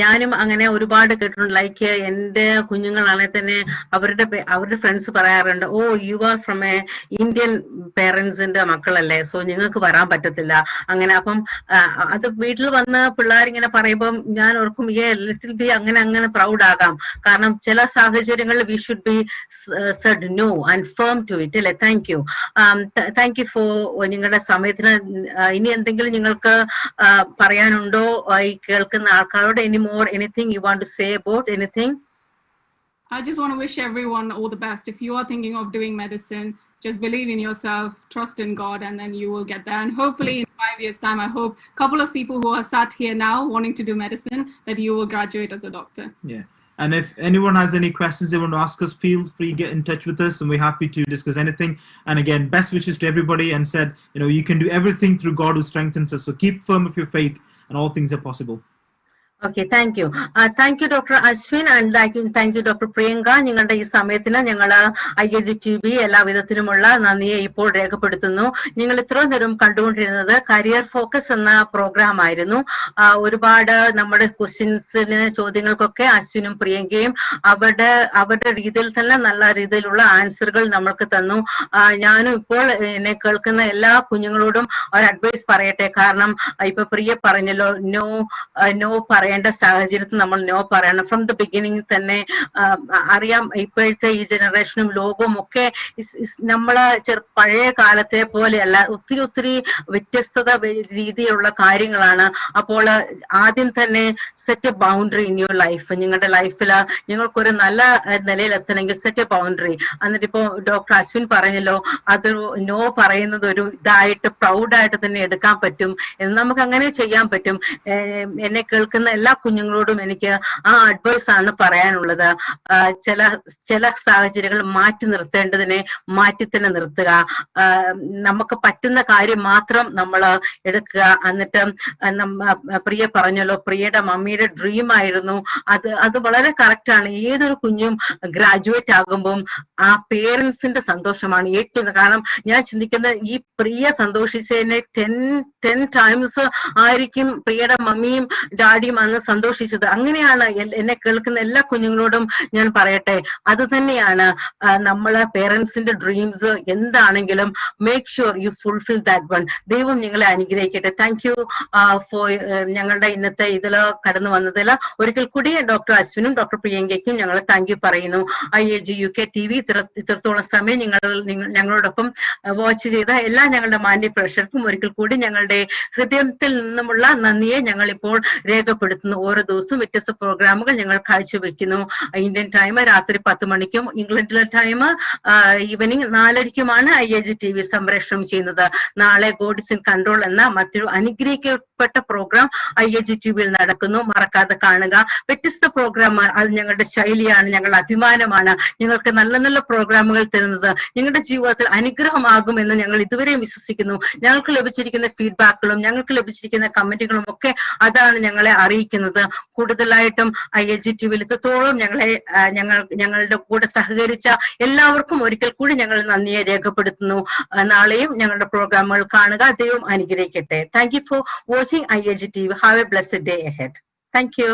ഞാനും അങ്ങനെ ഒരുപാട് കേട്ടിട്ടുണ്ട്. Like എന്റെ കുഞ്ഞുങ്ങളാണെങ്കിൽ തന്നെ അവരുടെ friends പറയാറുണ്ട്, oh you are from a Indian പേരൻസിന്റെ മക്കളല്ലേ, സോ നിങ്ങൾക്ക് വരാൻ പറ്റത്തില്ല അങ്ങനെ. അപ്പം അത് വീട്ടിൽ വന്ന് പിള്ളേരിങ്ങനെ പറയുമ്പം ഞാൻ ഓർക്കും ലിറ്റിൽ ബി അങ്ങനെ പ്രൗഡ് ആകാം. കാരണം ചില സാഹചര്യങ്ങളിൽ we should be said no and firm to it അല്ലെ. Thank you. Thank you for നിങ്ങളുടെ സമയത്തിന്. ഇനി എന്തെങ്കിലും നിങ്ങൾക്ക് പറയാനുണ്ടോ ഈ കേൾക്കുന്ന ആൾക്കാരോട്? anything you want to say about anything? I just want to wish everyone all the best. If you are thinking of doing medicine, just believe in yourself, trust in God, and then you will get there. And hopefully in 5 years time, I hope a couple of people who are sat here now wanting to do medicine, that you will graduate as a doctor. Yeah. And if anyone has any questions they want to ask us, feel free to get in touch with us, and we're happy to discuss anything. And again, best wishes to everybody, and said, you know, you can do everything through God who strengthens us. So keep firm of your faith, and all things are possible. Okay, thank you. Thank you, Dr. Ashwin, and thank you, Dr. Priyanka. നിങ്ങളുടെ ഈ സമയത്തിന് ഞങ്ങൾ IAG TV എല്ലാ വിധത്തിലുമുള്ള നന്ദിയെ ഇപ്പോൾ രേഖപ്പെടുത്തുന്നു. നിങ്ങൾ ഇത്രയും നേരം കണ്ടുകൊണ്ടിരുന്നത് കരിയർ ഫോക്കസ് എന്ന പ്രോഗ്രാം ആയിരുന്നു. ഒരുപാട് നമ്മുടെ ചോദ്യങ്ങൾക്കൊക്കെ അശ്വിനും പ്രിയങ്കയും അവരുടെ രീതിയിൽ തന്നെ നല്ല രീതിയിലുള്ള ആൻസറുകൾ നമ്മൾക്ക് തന്നു. ഞാനും ഇപ്പോൾ എന്നെ കേൾക്കുന്ന എല്ലാ കുഞ്ഞുങ്ങളോടും ഒരു അഡ്വൈസ് പറയട്ടെ. കാരണം ഇപ്പൊ പ്രിയ പറഞ്ഞല്ലോ, നോ പറയേണ്ട സാഹചര്യത്തിൽ നമ്മൾ നോ പറയണം. ഫ്രം ദ ബിഗിനിങ് തന്നെ അറിയാം. ഇപ്പോഴത്തെ ഈ ജനറേഷനും ലോകവും ഒക്കെ നമ്മള് പഴയ കാലത്തെ പോലെയല്ല, ഒത്തിരി വ്യത്യസ്തത രീതിയിലുള്ള കാര്യങ്ങളാണ്. അപ്പോൾ ആദ്യം തന്നെ set A boundary in your life. നിങ്ങളുടെ ലൈഫില് നിങ്ങൾക്കൊരു നല്ല നിലയിൽ എത്തണമെങ്കിൽ സെറ്റ് എ ബൗണ്ടറി. എന്നിട്ടിപ്പോ ഡോക്ടർ അശ്വിൻ പറഞ്ഞല്ലോ, അത് നോ പറയുന്നത് ഒരു ഇതായിട്ട് പ്രൗഡായിട്ട് തന്നെ എടുക്കാൻ പറ്റും എന്ന്. നമുക്ക് അങ്ങനെ ചെയ്യാൻ പറ്റും. എന്നെ കേൾക്കുന്ന എല്ലാ കുഞ്ഞുങ്ങളോടും എനിക്ക് ആ അഡ്വൈസ് ആണ് പറയാനുള്ളത്. ചില സാഹചര്യങ്ങൾ മാറ്റി നിർത്തേണ്ടതിനെ മാറ്റി തന്നെ നിർത്തുക. നമുക്ക് പറ്റുന്ന കാര്യം മാത്രം നമ്മൾ എടുക്കുക. എന്നിട്ട് പ്രിയ പറഞ്ഞല്ലോ, പ്രിയയുടെ മമ്മിയുടെ ഡ്രീം ആയിരുന്നു അത് വളരെ കറക്റ്റ് ആണ്. ഏതൊരു കുഞ്ഞും ഗ്രാജുവേറ്റ് ആകുമ്പോൾ ആ പേരൻസിന്റെ സന്തോഷമാണ് ഏറ്റവും. കാരണം ഞാൻ ചിന്തിക്കുന്നത് ഈ പ്രിയ സന്തോഷിച്ചതിനെ 10 ടൈംസ് ആയിരിക്കും പ്രിയയുടെ മമ്മിയും ഡാഡിയും അന്ന് സന്തോഷിച്ചത്. അങ്ങനെയാണ് എന്നെ കേൾക്കുന്ന എല്ലാ കുഞ്ഞുങ്ങളോടും ഞാൻ പറയട്ടെ, അത് തന്നെയാണ് നമ്മളെ പേരൻസിന്റെ ഡ്രീംസ് എന്താണെങ്കിലും make sure U fulfil that one. ദൈവം നിങ്ങളെ അനുഗ്രഹിക്കട്ടെ. താങ്ക് യു ഫോർ ഞങ്ങളുടെ ഇന്നത്തെ ഇതിൽ കടന്നു വന്നതിൽ ഒരിക്കൽ കൂടി ഡോക്ടർ അശ്വിനും ഡോക്ടർ പ്രിയങ്കയ്ക്കും ഞങ്ങൾ താങ്ക് യു പറയുന്നു. IAG UK TV ഇത്രത്തോളം സമയം ഞങ്ങളോടൊപ്പം വാച്ച് ചെയ്ത എല്ലാ ഞങ്ങളുടെ മാന്യ പ്രേക്ഷകർക്കും ഒരിക്കൽ കൂടി ഞങ്ങളുടെ ഹൃദയത്തിൽ നിന്നുമുള്ള നന്ദിയെ ഞങ്ങൾ ഇപ്പോൾ രേഖപ്പെടുത്തുന്നു. ഓരോ ദിവസവും വ്യത്യസ്ത പ്രോഗ്രാമുകൾ ഞങ്ങൾ കാഴ്ചവെക്കുന്നു. ഇന്ത്യൻ ടൈം രാത്രി 10 മണിക്കും ഇംഗ്ലണ്ടിലെ ടൈം ഈവനിങ് 4:30ക്കുമാണ് IAG TV സംപ്രേഷണം ചെയ്യുന്നത്. നാളെ ഗോഡ് ഇസ് ഇൻ കൺട്രോൾ എന്ന മറ്റൊരു അനുഗ്രഹിക്കപ്പെട്ട പ്രോഗ്രാം IAG TVയിൽ നടക്കുന്നു. മറക്കാതെ കാണുക. വ്യത്യസ്ത പ്രോഗ്രാം, അത് ഞങ്ങളുടെ ശൈലിയാണ്, ഞങ്ങളുടെ അഭിമാനമാണ്. ഞങ്ങൾക്ക് നല്ല നല്ല പ്രോഗ്രാമുകൾ തരുന്നത് ഞങ്ങളുടെ ജീവിതത്തിൽ അനുഗ്രഹമാകുമെന്ന് ഞങ്ങൾ ഇതുവരെയും വിശ്വസിക്കുന്നു. ഞങ്ങൾക്ക് ലഭിച്ചിരിക്കുന്ന ഫീഡ്ബാക്കുകളും ഞങ്ങൾക്ക് ലഭിച്ചിരിക്കുന്ന കമന്റുകളും ഒക്കെ അതാണ് ഞങ്ങളെ അറിയിക്കുന്നത്. കൂടുതലായിട്ടും IAG TVയിൽ ഇത്രത്തോളം ഞങ്ങളുടെ കൂടെ സഹകരിച്ച എല്ലാവർക്കും ഒരിക്കൽ കൂടി ഞങ്ങൾ നന്ദിയെ രേഖപ്പെടുത്തുന്നു. നാളെയും ഞങ്ങളുടെ പ്രോഗ്രാമുകൾ കാണുക. ദൈവം അനുഗ്രഹിക്കട്ടെ. Thank you for watching IAG TV. Have A blessed day ahead. Thank you.